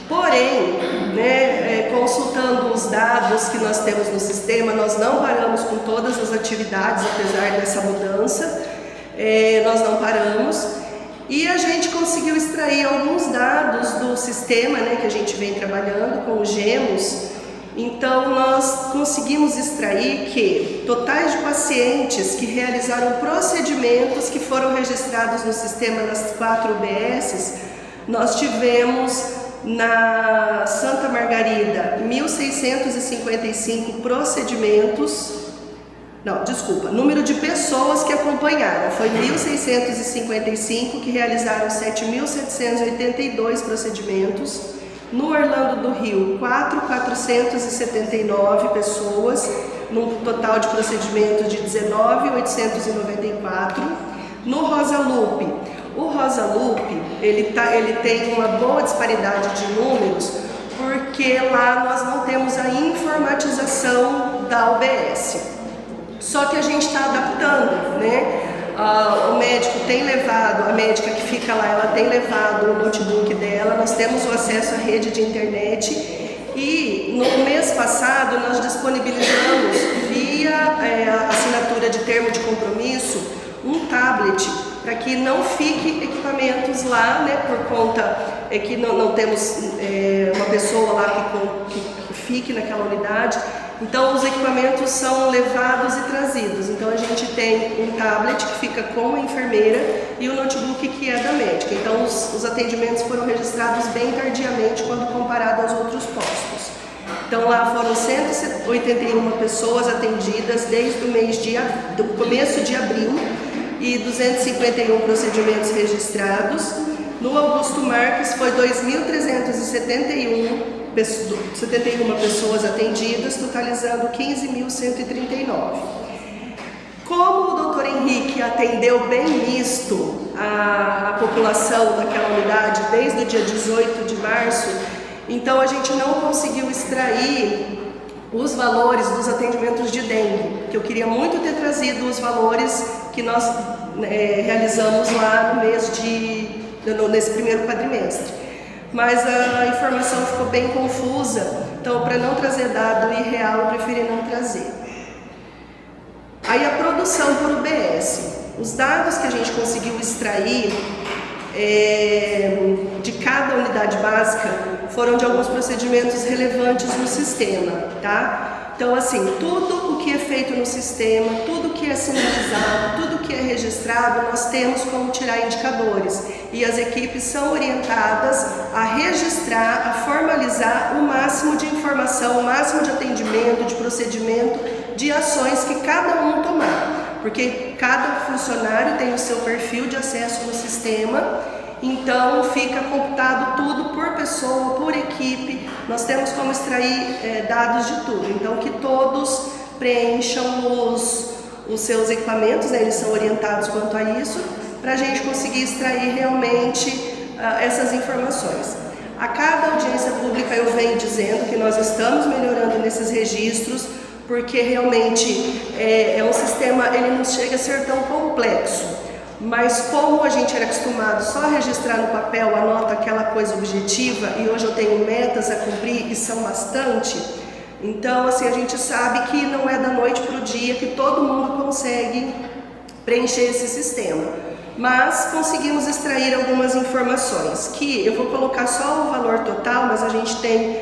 Speaker 10: Porém, né, consultando os dados que nós temos no sistema, nós não paramos com todas as atividades, apesar dessa mudança, nós não paramos. E a gente conseguiu extrair alguns dados do sistema, né, que a gente vem trabalhando com o GEMOS. Então, nós conseguimos extrair que totais de pacientes que realizaram procedimentos que foram registrados no sistema nas 4 UBSs, nós tivemos na Santa Margarida 1.655 procedimentos, número de pessoas que acompanharam, foi 1.655 que realizaram 7.782 procedimentos. No Orlando do Rio, 4.479 pessoas, num total de procedimentos de 19.894. No Rosa Lupe, o Rosa Lupe, ele tem uma boa disparidade de números, porque lá nós não temos a informatização da UBS. Só que a gente está adaptando, né? O médico tem levado, a médica que fica lá, ela tem levado o notebook dela, nós temos o acesso à rede de internet e no mês passado nós disponibilizamos via assinatura de termo de compromisso um tablet para que não fique equipamentos lá, né, por conta que não temos uma pessoa lá que fique naquela unidade. Então os equipamentos são levados e trazidos, então a gente tem um tablet que fica com a enfermeira e o notebook que é da médica. Então os atendimentos foram registrados bem tardiamente quando comparado aos outros postos. Então lá foram 181 pessoas atendidas desde do começo de abril e 251 procedimentos registrados. No Augusto Marques foi 2.371 pessoas atendidas, totalizando 15.139. Como o doutor Henrique atendeu bem misto a população daquela unidade desde o dia 18 de março, então a gente não conseguiu extrair os valores dos atendimentos de dengue, que eu queria muito ter trazido os valores que nós realizamos lá nesse primeiro quadrimestre. Mas a informação ficou bem confusa, então para não trazer dado irreal eu preferi não trazer. Aí a produção por UBS, os dados que a gente conseguiu extrair de cada unidade básica foram de alguns procedimentos relevantes no sistema, tá? Então, assim, tudo o que é feito no sistema, tudo que é sinalizado, tudo que é registrado, nós temos como tirar indicadores. E as equipes são orientadas a registrar, a formalizar o máximo de informação, o máximo de atendimento, de procedimento, de ações que cada um tomar. Porque cada funcionário tem o seu perfil de acesso no sistema, então fica computado tudo por pessoa, por equipe. Nós temos como extrair dados de tudo, então que todos preencham os seus equipamentos, né? Eles são orientados quanto a isso, para a gente conseguir extrair realmente essas informações. A cada audiência pública eu venho dizendo que nós estamos melhorando nesses registros, porque realmente é um sistema, ele não chega a ser tão complexo. Mas como a gente era acostumado só a registrar no papel, anota aquela coisa objetiva, e hoje eu tenho metas a cumprir e são bastante, então assim, a gente sabe que não é da noite para o dia que todo mundo consegue preencher esse sistema. Mas conseguimos extrair algumas informações, que eu vou colocar só o valor total, mas a gente tem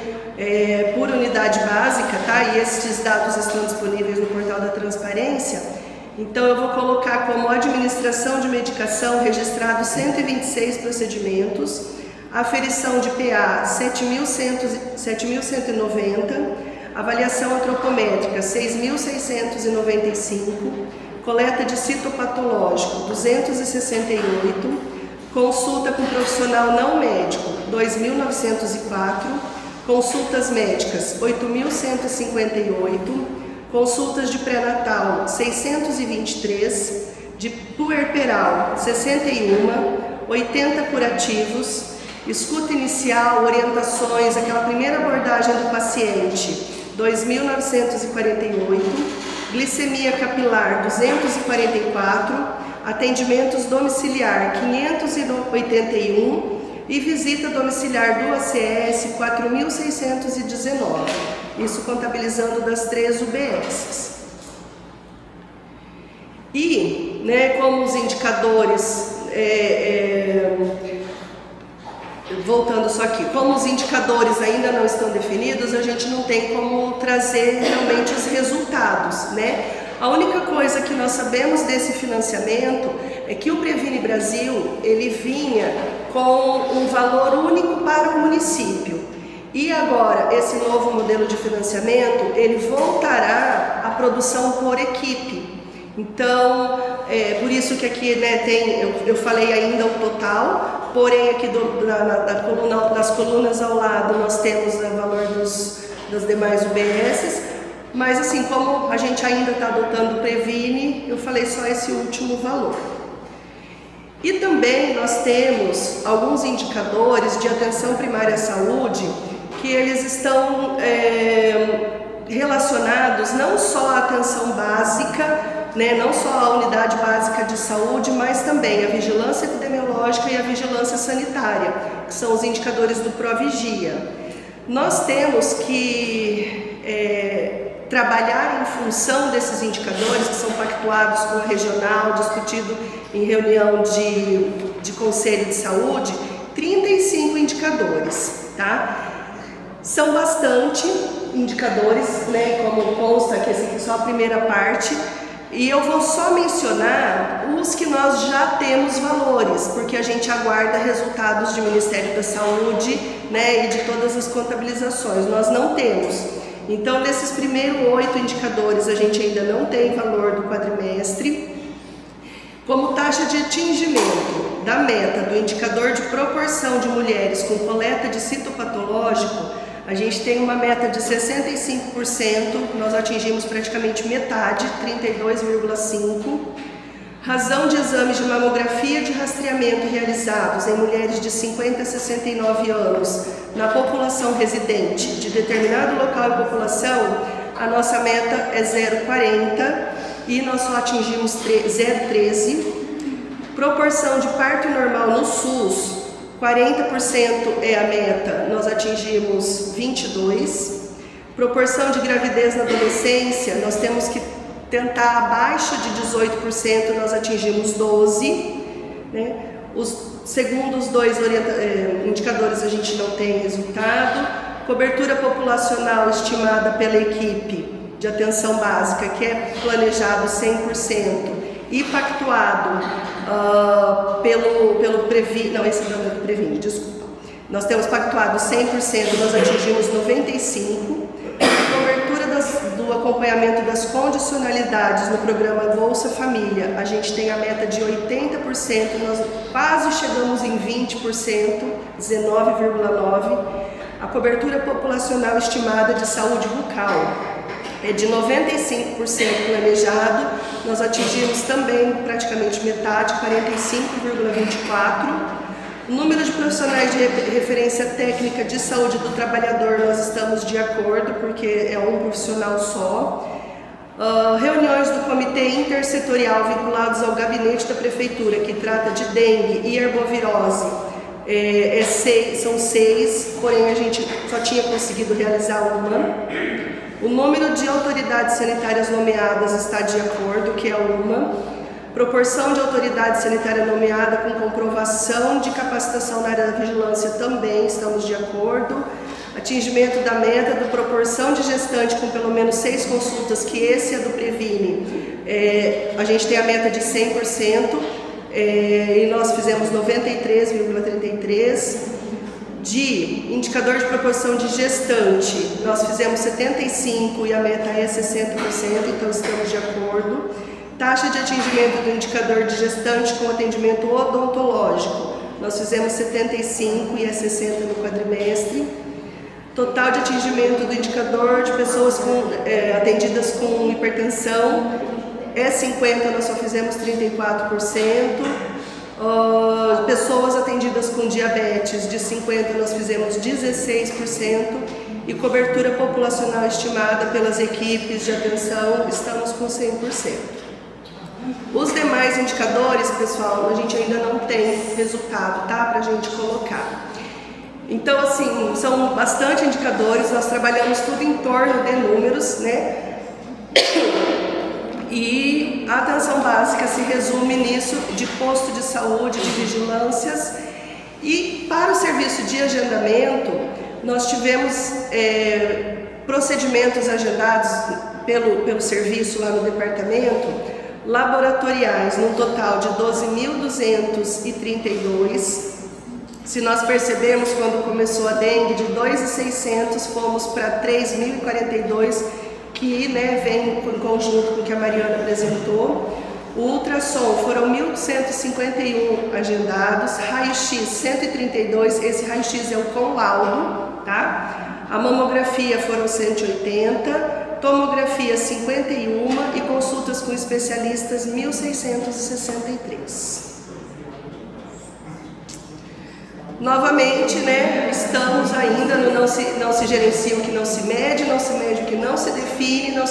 Speaker 10: por unidade básica, tá? E esses dados estão disponíveis no portal da transparência. Então eu vou colocar como administração de medicação registrado 126 procedimentos, aferição de PA 7.190, avaliação antropométrica 6.695, coleta de citopatológico 268, consulta com profissional não médico 2.904, consultas médicas 8.158, consultas de pré-natal 623, de puerperal 61, 80 curativos, escuta inicial, orientações, aquela primeira abordagem do paciente 2.948, glicemia capilar 244, atendimentos domiciliar 581 e visita domiciliar do ACS 4.619. Isso contabilizando das 3 UBSs. E, né, como os indicadores, voltando só aqui, como os indicadores ainda não estão definidos, a gente não tem como trazer realmente os resultados, né? A única coisa que nós sabemos desse financiamento é que o Previne Brasil, ele vinha com um valor único para o município. E agora, esse novo modelo de financiamento, ele voltará à produção por equipe. Então, por isso que aqui, né, eu falei ainda o total, porém aqui nas colunas ao lado nós temos o valor das demais UBSs, mas assim, como a gente ainda está adotando o Previne, eu falei só esse último valor. E também nós temos alguns indicadores de atenção primária à saúde, que eles estão relacionados não só à atenção básica, né, não só à unidade básica de saúde, mas também à vigilância epidemiológica e à vigilância sanitária, que são os indicadores do Provigia. Nós temos que trabalhar em função desses indicadores que são pactuados com o regional, discutido em reunião de conselho de saúde, 35 indicadores, tá? São bastante indicadores, né, como consta aqui, só a primeira parte, e eu vou só mencionar os que nós já temos valores, porque a gente aguarda resultados do Ministério da Saúde, né, e de todas as contabilizações, nós não temos. Então, desses primeiros 8 indicadores, a gente ainda não tem valor do quadrimestre. Como taxa de atingimento da meta do indicador de proporção de mulheres com coleta de citopatológico, a gente tem uma meta de 65%, nós atingimos praticamente metade, 32,5%. Razão de exames de mamografia de rastreamento realizados em mulheres de 50 a 69 anos na população residente de determinado local e população, a nossa meta é 0,40 e nós só atingimos 0,13. Proporção de parto normal no SUS, 40% é a meta, nós atingimos 22%. Proporção de gravidez na adolescência, nós temos que tentar abaixo de 18%, nós atingimos 12%. Né? Os segundo os dois indicadores, a gente não tem resultado. Cobertura populacional estimada pela equipe de atenção básica, que é planejado 100% e pactuado pelo Previne, não, esse não é do Previne, desculpa. Nós temos pactuado 100%, nós atingimos 95%. A cobertura do acompanhamento das condicionalidades no programa Bolsa Família, a gente tem a meta de 80%, nós quase chegamos em 20%, 19,9%. A cobertura populacional estimada de saúde bucal é de 95% planejado, nós atingimos também praticamente metade, 45,24%. O número de profissionais de referência técnica de saúde do trabalhador, nós estamos de acordo, porque é um profissional só. Reuniões do comitê intersetorial vinculados ao gabinete da prefeitura, que trata de dengue e herbovirose, são 6, porém a gente só tinha conseguido realizar uma. O número de autoridades sanitárias nomeadas está de acordo, que é uma. Proporção de autoridade sanitária nomeada com comprovação de capacitação na área da vigilância também estamos de acordo. Atingimento da meta da proporção de gestante com pelo menos 6 consultas, que esse é do Previne. A gente tem a meta de 100% e nós fizemos 93,33%. De indicador de proporção de gestante, nós fizemos 75% e a meta é 60%, então estamos de acordo. Taxa de atingimento do indicador de gestante com atendimento odontológico, nós fizemos 75% e é 60% no quadrimestre. Total de atingimento do indicador de pessoas atendidas com hipertensão é 50%, nós só fizemos 34%. Pessoas atendidas com diabetes de 50%, nós fizemos 16%. E cobertura populacional estimada pelas equipes de atenção, estamos com 100%. Os demais indicadores, pessoal, a gente ainda não tem resultado, tá? Pra gente colocar. Então, assim, são bastante indicadores, nós trabalhamos tudo em torno de números, né? E a atenção básica se resume nisso de posto de saúde, de vigilâncias. E para o serviço de agendamento, nós tivemos procedimentos agendados pelo serviço lá no departamento, laboratoriais, num total de 12.232. Se nós percebemos, quando começou a dengue, de 2.600 fomos para 3.042, que vem em conjunto com o que a Mariana apresentou. O ultrassom foram 1.151 agendados, raio-x 132, esse raio-x é o com laudo, tá? A mamografia foram 180, tomografia 51 e consultas com especialistas 1.663. Novamente, estamos ainda no não se gerencia o que não se mede o que não se define o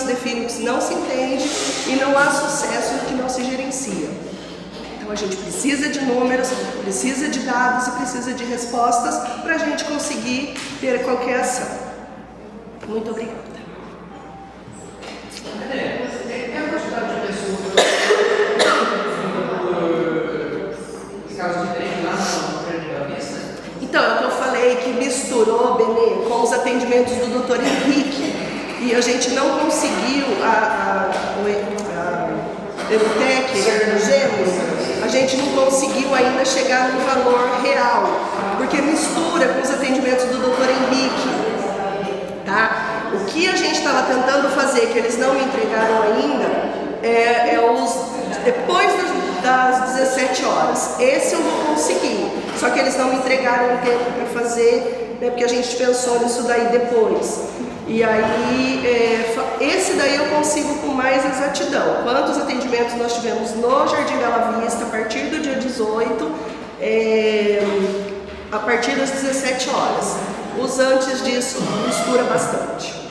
Speaker 10: que não se entende e não há sucesso no que não se gerencia. Então a gente precisa de números, precisa de dados e precisa de respostas para a gente conseguir ter qualquer ação. Muito obrigada. Então, é o que eu falei, que misturou, Benê, com os atendimentos do Dr. Henrique, e a gente não conseguiu, a Erutec, Gêmeos, a gente não conseguiu ainda chegar no valor real, porque mistura com os atendimentos do Dr. Henrique, tá? O que a gente estava tentando fazer, que eles não me entregaram ainda, depois das 17 horas. Esse eu vou conseguir, só que eles não me entregaram o tempo para fazer, porque a gente pensou nisso daí depois. E aí, esse daí eu consigo com mais exatidão. Quantos atendimentos nós tivemos no Jardim Bela Vista a partir do dia 18, a partir das 17 horas. Os antes disso mistura bastante.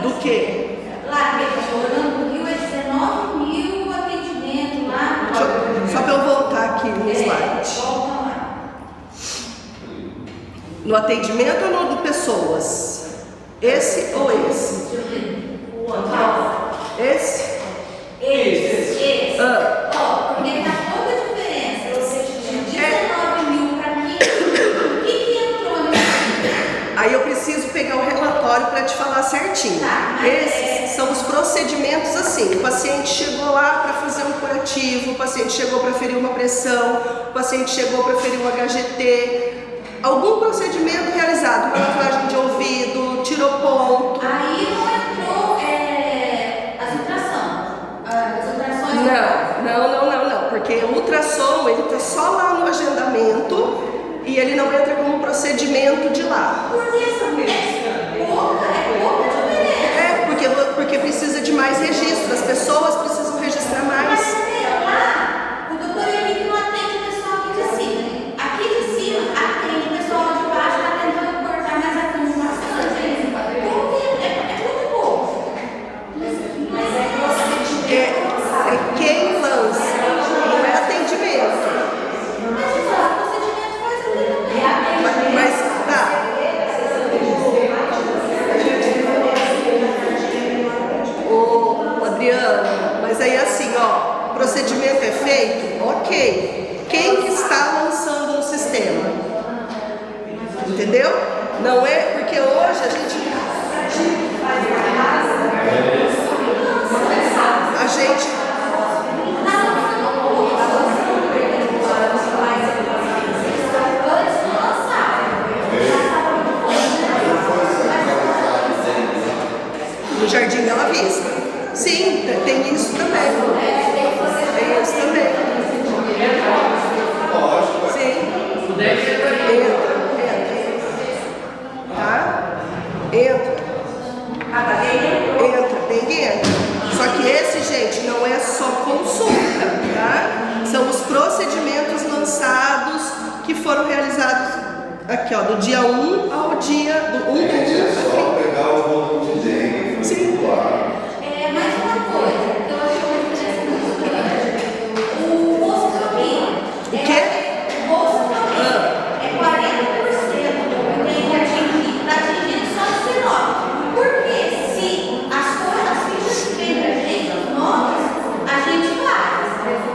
Speaker 10: Do que?
Speaker 11: Lá, Orlando do Rio é 19.000 atendimentos lá.
Speaker 10: Só para eu voltar aqui no slide.
Speaker 11: Volta lá.
Speaker 10: No atendimento ou no de pessoas? Esse ou esse?
Speaker 11: O
Speaker 10: Esse?
Speaker 11: Esse.
Speaker 10: Ah.
Speaker 11: Ó, porque tá pouca diferença. Ou seja, de 19 mil para 15, o que entrou nesse?
Speaker 10: Aí eu preciso pegar o relatório para te falar certinho. Esses são os procedimentos assim. O paciente chegou lá para fazer um curativo, o paciente chegou para ferir uma pressão, o paciente chegou para ferir um HGT, algum procedimento realizado, uma lavagem de ouvido, tirou ponto.
Speaker 11: Aí não entrou as ultrassons. As ultrassões.
Speaker 10: Não, porque o ultrassom ele está só lá no agendamento e ele não entra como procedimento de lá.
Speaker 11: Por que essa pouca diferença?
Speaker 10: Porque precisa de mais registro, as pessoas precisam registrar mais.
Speaker 11: Mas lá, o doutor Henrique não atende o pessoal aqui de cima. Aqui de cima atende o pessoal de baixo, está tentando cortar, mas atende bastante. É muito pouco. Mas
Speaker 10: É quem lança, não é atendimento.
Speaker 11: Mas o procedimento faz aqui também.
Speaker 10: Mas tá. Ô Adriano, mas aí assim, ó, o procedimento é feito, ok. Quem que está lançando no sistema? Entendeu? Não é porque hoje a gente no Jardim Bela Vista. Sim, tem isso também. Tem isso também. Sim. Entra. Entra, dengue entra. Só que esse, gente, não é só consulta, tá? São os procedimentos lançados que foram realizados aqui, ó, do dia 1 ao dia do 1 do 1.
Speaker 6: É só pegar o volume de dengue.
Speaker 10: Sim.
Speaker 11: Mais uma coisa, que eu acho uma diferença muito grande. O Bolsa Família.
Speaker 10: O quê?
Speaker 11: Bolsa Família. É 40%. Eu tenho que atingir. Está atingindo só no Sinop. Porque se as fichas que vem pra gente, os nomes, a gente faz.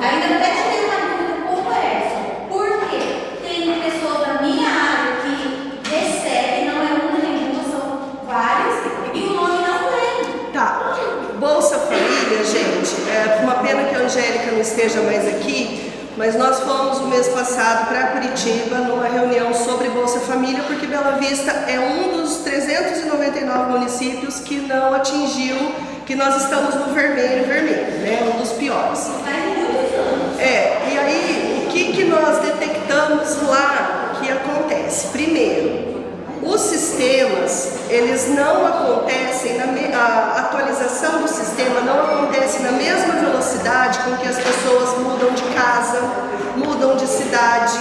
Speaker 11: Ainda até tirei uma dúvida um pouco essa. Por quê? Tem pessoas da minha área que recebem, não é uma nem duas, são várias, e o nome não vem.
Speaker 10: Tá. Bolsa Família, gente, é uma pena que a Angélica não esteja mais aqui, mas nós fomos no mês passado para Curitiba numa reunião sobre Bolsa Família, porque Bela Vista é um dos 399 municípios que não atingiu, que nós estamos no vermelho, né? Um dos piores. E aí, o que nós detectamos lá que acontece? Primeiro, os sistemas, eles não acontecem, a atualização do sistema não acontece na mesma velocidade com que as pessoas mudam de casa, mudam de cidade.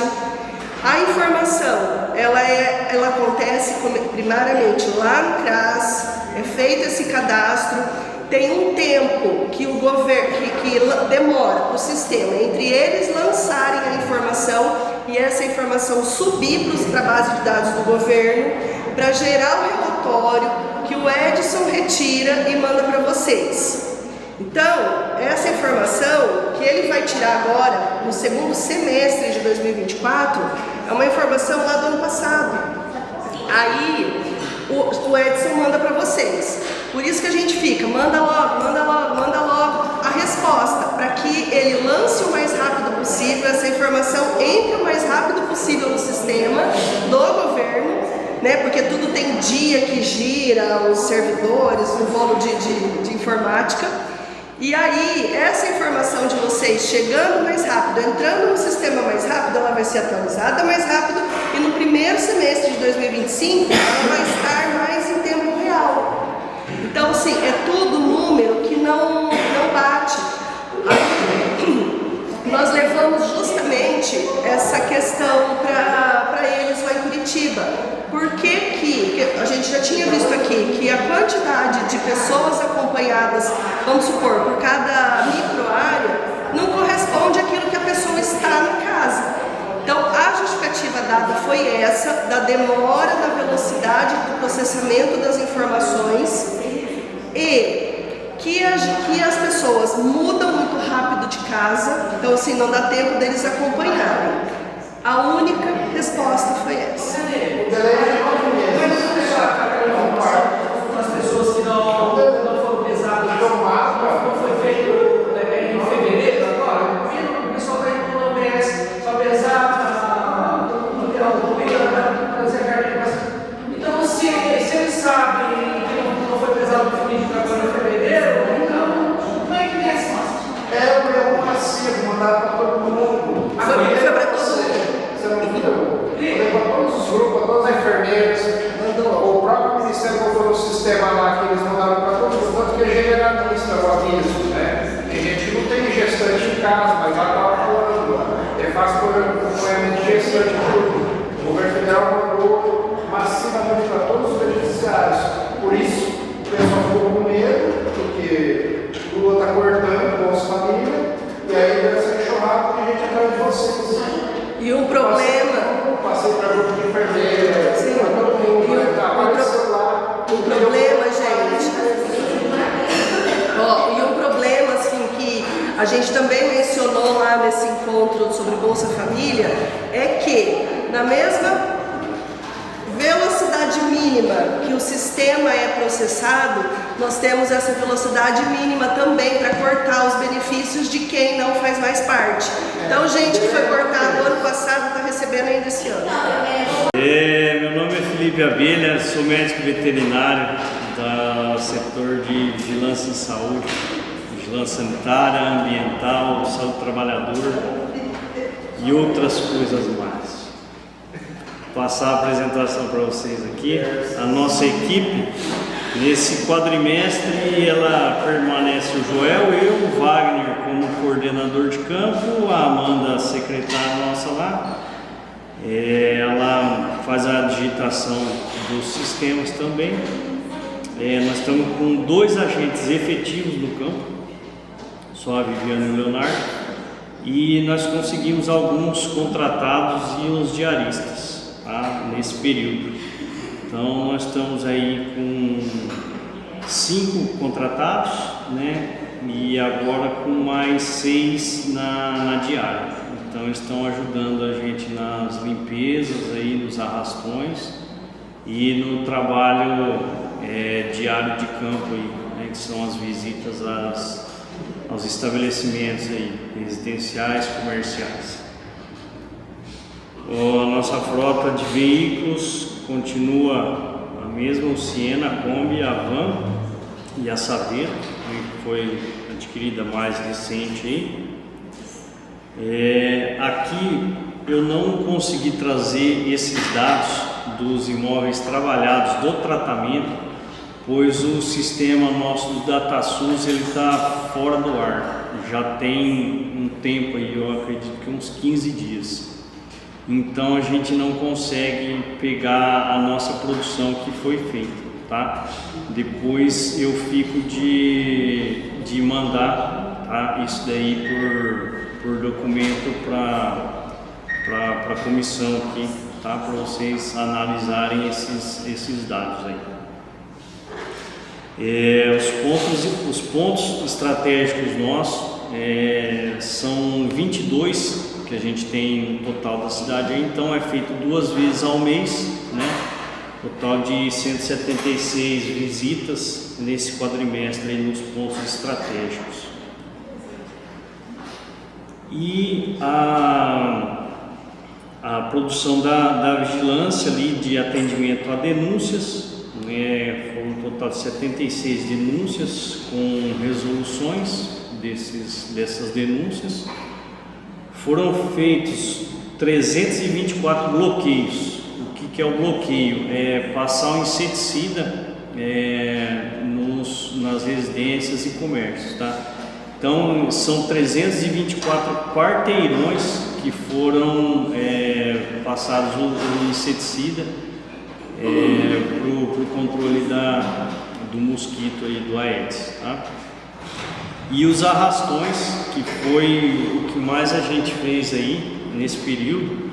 Speaker 10: A informação, ela acontece primariamente lá no CRAS, é feito esse cadastro, tem um tempo que o governo, que demora para o sistema, entre eles lançarem a informação e essa informação subir para a base de dados do governo, para gerar o relatório que o Edson retira e manda para vocês. Então, essa informação que ele vai tirar agora, no segundo semestre de 2024, é uma informação lá do ano passado. Aí, o Edson manda para vocês. Por isso que a gente fica, manda logo a resposta, para que ele lance o mais rápido possível, essa informação entre o mais rápido possível no sistema do governo, né? Porque tudo tem dia que gira, os servidores, o rolo de informática. E aí, essa informação de vocês chegando mais rápido, entrando no sistema mais rápido, ela vai ser atualizada mais rápido e no primeiro semestre de 2025 ela vai estar mais em tempo real. Então, assim, é tudo número que não bate. Nós levamos justamente essa questão para eles lá em Curitiba. Por que a gente já tinha visto aqui que a quantidade de pessoas acompanhadas, vamos supor, por cada microárea, não corresponde àquilo que a pessoa está na casa. Então, a justificativa dada foi essa, da demora na velocidade do processamento das informações e que as pessoas mudam muito rápido de casa, então assim, não dá tempo deles acompanharem. A única resposta foi essa.
Speaker 12: As pessoas que não foram pesadas, não foi feito em fevereiro agora, o pessoal está indo no OBS só pesar, material do documento, trazer a carteira. Então, se eles sabem que não foi pesado no fim agora em fevereiro, então, como é que vem essa massa?
Speaker 3: É um passivo mandado para todo mundo.
Speaker 10: Foi para todo mundo.
Speaker 3: Você não viu? Para todos os grupos, para todas as enfermeiras. O próprio Ministério colocou no sistema lá que eles mandaram para todos os outros, que é generalista o aviso, né? Tem gente que não tem gestante em casa, mas lá está falando. É fácil por acompanhamento de gestante público. O governo federal mandou massivamente para todos os beneficiários. Por isso, o pessoal ficou com medo, porque o Lula está cortando o Bolsa Família, e aí deve ser enxurrado de gente atrás de vocês.
Speaker 10: E um problema.
Speaker 3: Passei para grupo de enfermeira, para todo mundo,
Speaker 10: o problema, gente. E um problema, assim, que a gente também mencionou lá nesse encontro sobre Bolsa Família, é que na mesma velocidade mínima que o sistema é processado, nós temos essa velocidade mínima também para cortar os benefícios de quem não faz mais parte. Então, gente que foi cortado ano passado está recebendo ainda esse ano.
Speaker 13: Meu nome é Felipe Abelha, sou médico veterinário do setor de vigilância em saúde, vigilância sanitária, ambiental, saúde do trabalhador e outras coisas mais. Passar a apresentação para vocês aqui. A nossa equipe, nesse quadrimestre, ela permanece o Joel, eu, o Wagner como coordenador de campo, a Amanda, secretária nossa lá. Ela faz a digitação dos sistemas também. Nós estamos com 2 agentes efetivos no campo, só a Viviane e o Leonardo, e nós conseguimos alguns contratados e uns diaristas. Nesse período. Então nós estamos aí com 5 contratados, né? E agora com mais 6 na diária. Então estão ajudando a gente nas limpezas aí, nos arrastões e no trabalho diário de campo aí, né? Que são as visitas aos estabelecimentos aí, residenciais, comerciais. A nossa frota de veículos continua a mesma, o Siena, a Kombi, a Van e a Saveiro, que foi adquirida mais recente aí. Aqui eu não consegui trazer esses dados dos imóveis trabalhados do tratamento, pois o sistema nosso do DataSUS ele está fora do ar, já tem um tempo aí, eu acredito que uns 15 dias. Então a gente não consegue pegar a nossa produção que foi feita, tá? Depois eu fico de mandar, tá? Isso daí por documento para a comissão aqui, tá? Para vocês analisarem esses dados aí. Os pontos estratégicos nossos são 22 que a gente tem no total da cidade, então é feito 2 vezes ao mês, né? Total de 176 visitas nesse quadrimestre aí nos pontos estratégicos. E a produção da vigilância ali de atendimento a denúncias, né? Foram um total de 76 denúncias com resoluções dessas denúncias. Foram feitos 324 bloqueios. O que é o bloqueio? É passar um inseticida nas residências e comércios, tá? Então são 324 quarteirões que foram passados o inseticida para o controle do mosquito aí, do Aedes, tá? E os arrastões, que foi o que mais a gente fez aí nesse período,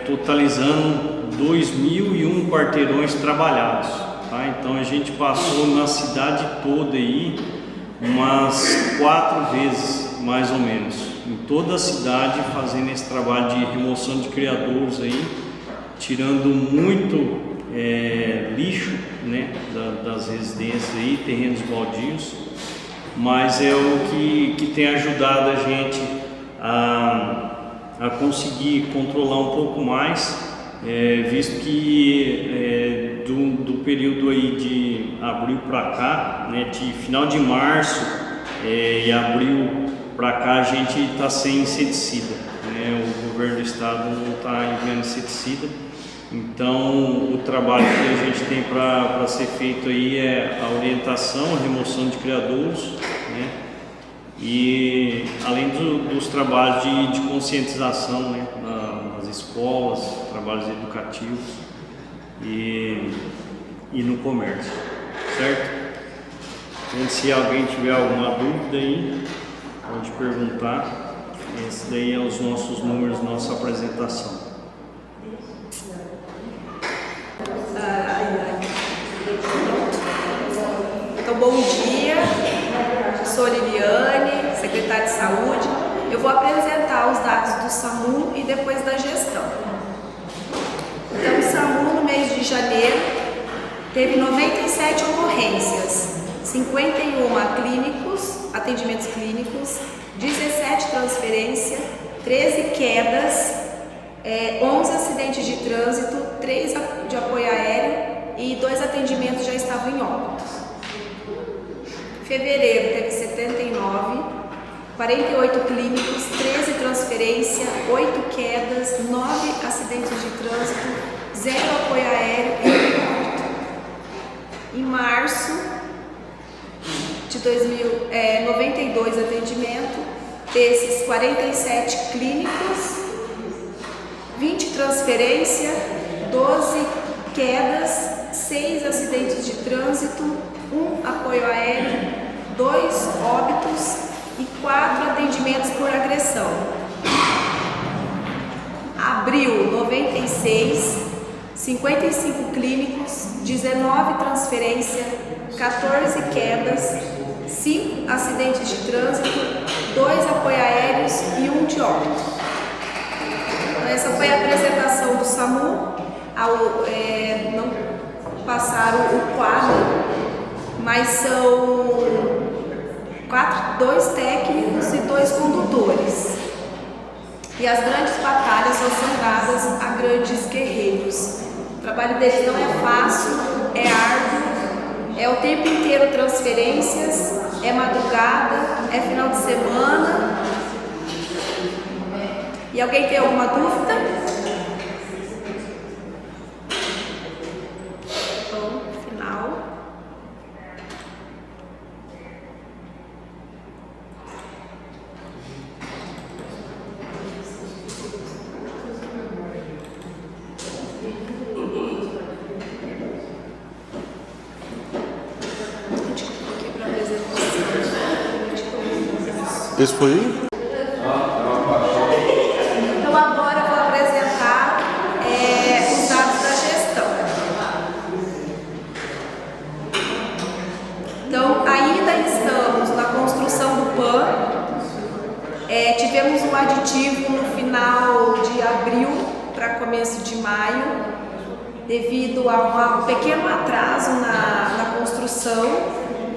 Speaker 13: totalizando 2.001 quarteirões trabalhados, tá? Então a gente passou na cidade toda aí umas 4 vezes, mais ou menos, em toda a cidade, fazendo esse trabalho de remoção de criadouros aí, tirando muito lixo, né, das residências aí, terrenos baldios, mas é o que tem ajudado a gente a conseguir controlar um pouco mais, visto que do período aí de abril para cá, né, de final de março e abril para cá, a gente está sem inseticida, né? O governo do estado não está enviando inseticida, então o trabalho que a gente tem para ser feito aí é a orientação, a remoção de criadouros, né? E além dos trabalhos de conscientização, né, nas escolas, trabalhos educativos e no comércio, certo? Então, se alguém tiver alguma dúvida aí, pode perguntar. Esse daí é os nossos números, nossa apresentação.
Speaker 1: Então, bom dia. Sou Liliane, secretária de Saúde. Eu vou apresentar os dados do SAMU e depois da gestão. Então, o SAMU no mês de janeiro teve 97 ocorrências, 51 atendimentos clínicos, 17 transferências, 13 quedas, 11 acidentes de trânsito, 3 de apoio aéreo e 2 atendimentos já estavam em óbitos. Fevereiro teve 79, 48 clínicos, 13 transferências, 8 quedas, 9 acidentes de trânsito, 0 apoio aéreo e 1 óbito. Em março de 92 atendimentos, desses 47 clínicos, 20 transferências, 12 quedas, 6 acidentes de trânsito, 1 apoio aéreo, 2 óbitos e 4 atendimentos por agressão. Abril, 96, 55 clínicos, 19 transferências, 14 quedas, 5 acidentes de trânsito, 2 apoio aéreos e 1 de óbito. Então, essa foi a apresentação do SAMU. Não passaram o quadro, mas são 2 técnicos e 2 condutores. E as grandes batalhas são dadas a grandes guerreiros. O trabalho deles não é fácil, é árduo, é o tempo inteiro transferências, é madrugada, é final de semana. E alguém tem alguma dúvida? Então, final.
Speaker 14: Esse foi aí?
Speaker 1: Então agora eu vou apresentar os dados da gestão. Então ainda estamos na construção do PAN. Tivemos um aditivo no final de abril para começo de maio, devido a um pequeno atraso na construção.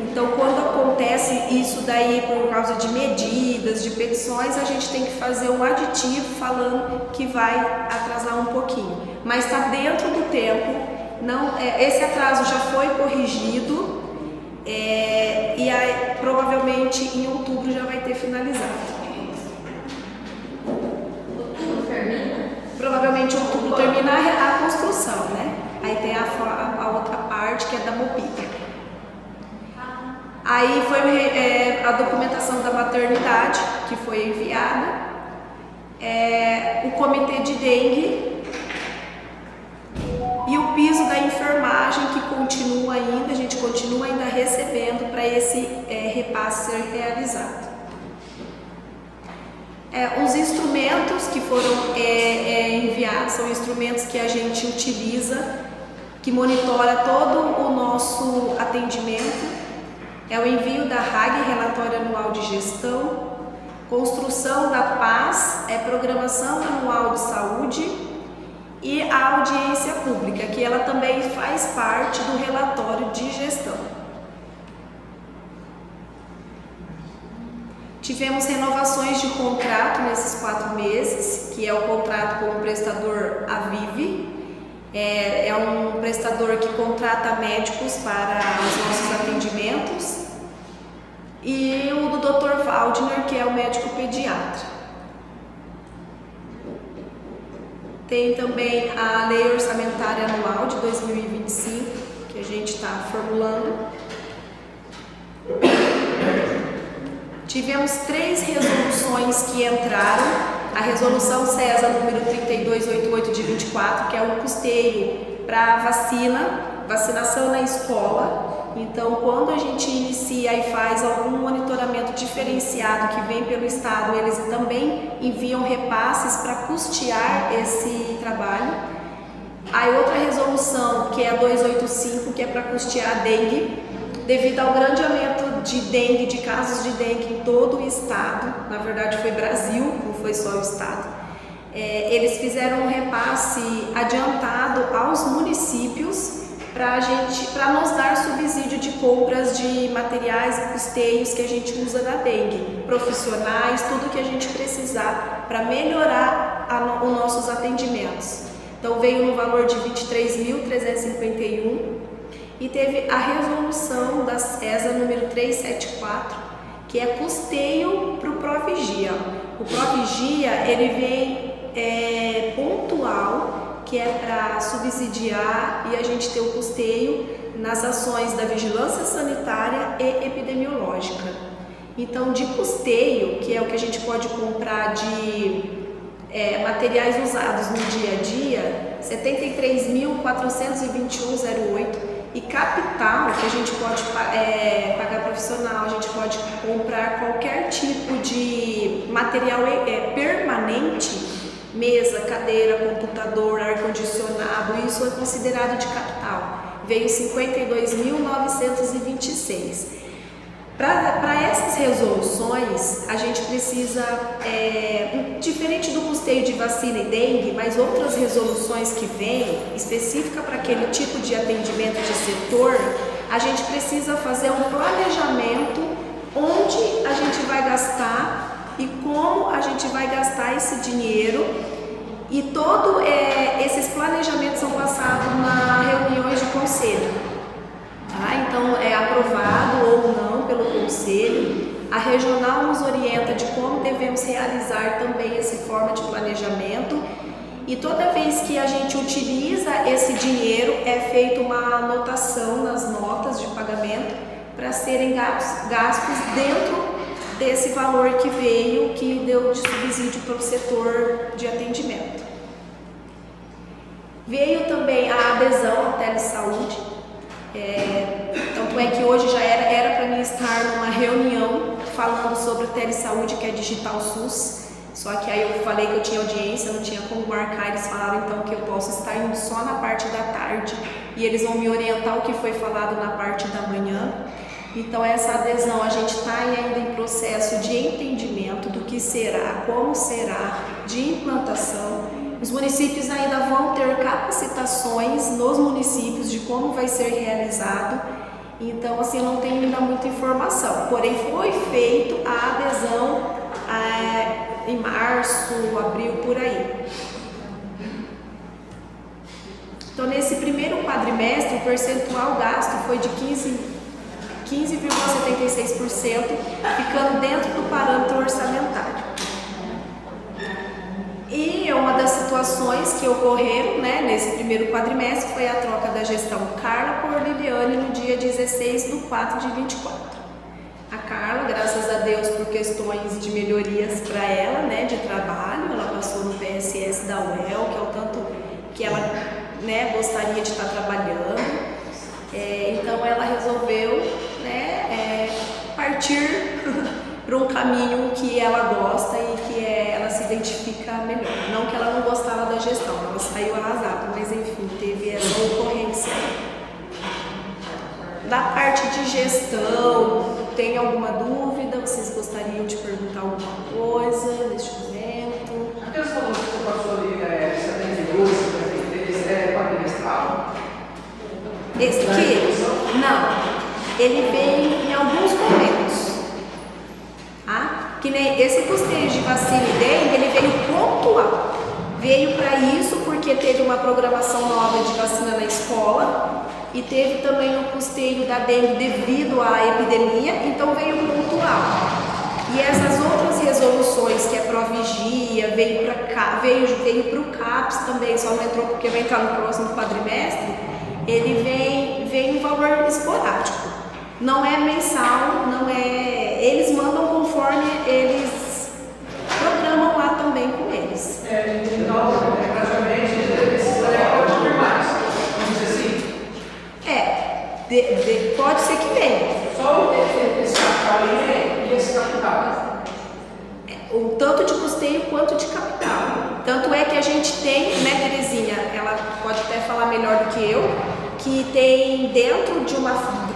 Speaker 1: Então, quando acontece isso daí por causa de medidas, de petições, a gente tem que fazer um aditivo falando que vai atrasar um pouquinho. Mas está dentro do tempo, esse atraso já foi corrigido e aí, provavelmente em outubro já vai ter finalizado. Provavelmente em outubro termina a construção, né? Aí tem a outra parte que é da mobília. Aí foi a documentação da maternidade que foi enviada, o comitê de dengue e o piso da enfermagem que continua ainda, a gente continua ainda recebendo para esse repasse ser realizado. Os instrumentos que foram enviados são instrumentos que a gente utiliza, que monitora todo o nosso atendimento, é o envio da RAG, Relatório Anual de Gestão, construção da PAS, é Programação Anual de Saúde, e a audiência pública, que ela também faz parte do relatório de gestão. Tivemos renovações de contrato nesses 4 meses, que é o contrato com o prestador Avive, é um prestador que contrata médicos para os nossos atendimentos, e o do Dr. Waldner, que é o médico pediatra. Tem também a Lei Orçamentária Anual de 2025, que a gente está formulando. Tivemos 3 resoluções que entraram. A resolução CESA número 3288 de 24, que é o custeio para vacinação na escola. Então, quando a gente inicia e faz algum monitoramento diferenciado que vem pelo Estado, eles também enviam repasses para custear esse trabalho. Aí outra resolução, que é a 285, que é para custear a dengue, devido ao grande aumento de dengue, de casos de dengue em todo o Estado, na verdade foi Brasil, não foi só o Estado. Eles fizeram um repasse adiantado aos municípios para nos dar subsídio de compras de materiais e custeios que a gente usa na dengue, profissionais, tudo que a gente precisar para melhorar os nossos atendimentos. Então veio no valor de 23.351 e teve a resolução da CESA número 374, que é custeio para o Provigia. O Provigia, ele vem pontual, que é para subsidiar e a gente ter o custeio nas ações da vigilância sanitária e epidemiológica. Então, de custeio, que é o que a gente pode comprar de materiais usados no dia a dia, 73.421,08, e capital, que a gente pode pagar profissional, a gente pode comprar qualquer tipo de material permanente, mesa, cadeira, computador, ar-condicionado, isso é considerado de capital. Veio 52.926. Para essas resoluções, a gente precisa, diferente do custeio de vacina e dengue, mas outras resoluções que vêm, específica para aquele tipo de atendimento de setor, a gente precisa fazer um planejamento onde a gente vai gastar e como a gente vai gastar esse dinheiro, e todos esses planejamentos são passados nas reuniões de conselho. Então é aprovado ou não pelo conselho. A regional nos orienta de como devemos realizar também essa forma de planejamento, e toda vez que a gente utiliza esse dinheiro é feita uma anotação nas notas de pagamento para serem gastos dentro desse valor que veio, que deu de subsídio para o setor de atendimento. Veio também a adesão à telesaúde, tanto é que hoje já era para mim estar numa reunião falando sobre telesaúde, que é Digital SUS, só que aí eu falei que eu tinha audiência, não tinha como marcar, eles falaram então que eu posso estar indo só na parte da tarde, e eles vão me orientar o que foi falado na parte da manhã. Então essa adesão, a gente está ainda em processo de entendimento do que será, como será, de implantação. Os municípios ainda vão ter capacitações nos municípios de como vai ser realizado. Então assim, não tem ainda muita informação, porém foi feito a adesão em março, abril, por aí. Então nesse primeiro quadrimestre o percentual gasto foi de 15,76%, ficando dentro do parâmetro orçamentário. E uma das situações que ocorreram nesse primeiro quadrimestre foi a troca da gestão Carla por Liliane no dia 16/4/24. A Carla, graças a Deus, por questões de melhorias para ela, de trabalho, ela passou no PSS da UEL, que é o tanto que ela gostaria de estar trabalhando. Então ela resolveu partir para um caminho que ela gosta e que ela se identifica melhor. Não que ela não gostava da gestão, ela saiu arrasada, mas enfim, teve essa ocorrência. Da parte de gestão, tem alguma dúvida? Vocês gostariam de perguntar alguma coisa neste momento?
Speaker 12: Aqueles valores que você passou ali, 72, 73, é quadrimestral?
Speaker 1: Esse aqui? Não. Ele vem em alguns momentos. Tá? Que nem esse custeio de vacina e dengue, ele veio pontual. Veio para isso porque teve uma programação nova de vacina na escola e teve também o custeio da dengue devido à epidemia, então veio pontual. E essas outras resoluções, que é Provigia, veio para o CAPS também, só não entrou porque vai entrar no próximo quadrimestre, ele vem um valor esporádico. Não é mensal, não é. Eles mandam conforme eles programam lá também com eles.
Speaker 12: Então, praticamente, precisaria confirmar isso. Vamos dizer assim?
Speaker 1: Pode ser que venha.
Speaker 12: Só esse capital aí e esse capital.
Speaker 1: O tanto de custeio quanto de capital. Tanto é que a gente tem, né, Terezinha? Ela pode até falar melhor do que eu, que tem dentro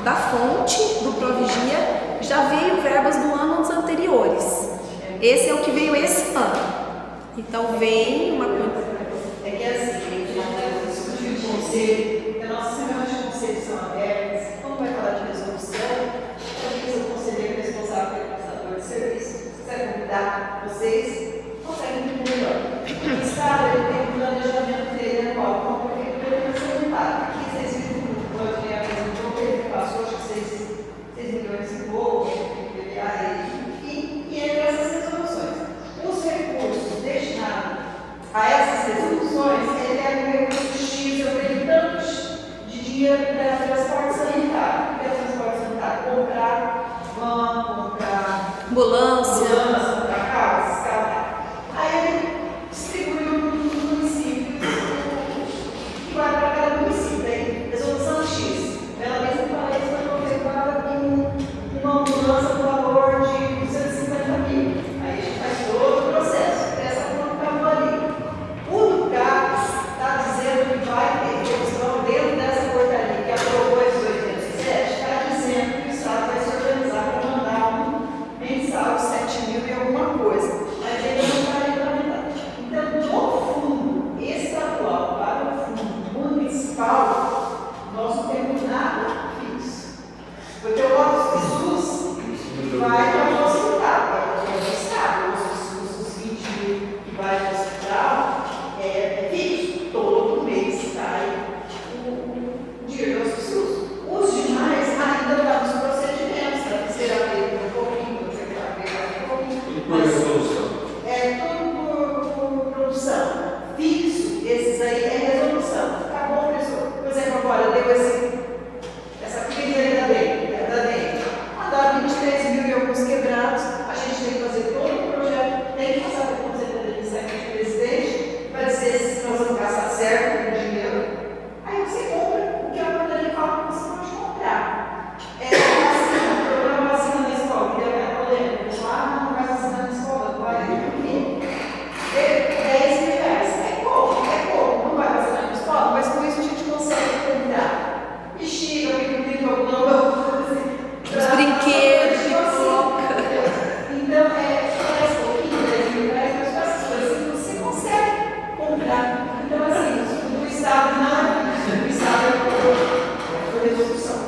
Speaker 1: da fonte do Provigia, já veio verbas do anos anteriores. Esse é o que veio esse ano. Então vem uma coisa.
Speaker 14: É que assim, a gente já discutiu de conselho, as nossas reuniões de conselho são abertas. Quando vai falar de resolução, eu fiz o conselheiro responsável pelo prestador de serviço. Se quiser convidar vocês, conseguem entender melhor. O Estado tem um planejamento dele anual, com a prefeitura tem que ser limitado. Aqui vocês viram que o plano de apresentou, ele passou, acho que 6 milhões e pouco, enfim, e entre essas resoluções. Os recursos destinados a essas resoluções, ele é um recurso X, eu tenho tantos de dinheiro para transporte sanitário. O que é transporte sanitário? Comprar van, comprar
Speaker 1: ambulância,
Speaker 14: comprar carro, esses carros. Aí ele distribuiu nos municípios que vai para cada município. Aí, resolução X. Ela mesma falei que foi contemplada em uma ambulância no valor de 250 mil. Aí a gente faz todo o processo. Essa conta acabou ali. O do CAPES está dizendo que vai ter redução dentro dessa portaria que aprovou esse 87, está dizendo que o Estado vai se organizar para mandar um mensal de 7 mil e alguma coisa. Mas ele não está regulamentado. Então, do fundo estadual para o fundo municipal, nós não temos nada fixo. Porque o nosso SUS vai para o hospital, para o Estado. Os 20 mil que vai para o hospital é fixo. Todo mês cai o dinheiro do SUS. Os demais ainda estão nos procedimentos, para ser feito um pouquinho, para ser feito um pouquinho. Tudo por produção. Fixo, esses aí é resolução. Acabou, pessoal. Por exemplo, agora deu essa pequenininha da dengue. Mandaram 23 mil e alguns quebrados. A gente tem que fazer todo o projeto, tem que passar pelo Conselho de Administração do presidente, para dizer se nós vamos gastar certo com o dinheiro. Aí você compra o que a portaria fala que você pode comprar. Vacina, programa vacina na escola, que deu aquela polêmica. O pessoal, não vai vacinar na escola, não vai. Enfim, 10 mil reais. É pouco, não vai vacinar na escola, mas com isso a gente consegue comprar. Bexiga, pico,
Speaker 1: os brinquedos, pipoca.
Speaker 14: Então, parece pouquinho, 10 mil reais, mas com essas coisas você consegue comprar. Então, assim, do Estado nada, do Estado é por resolução.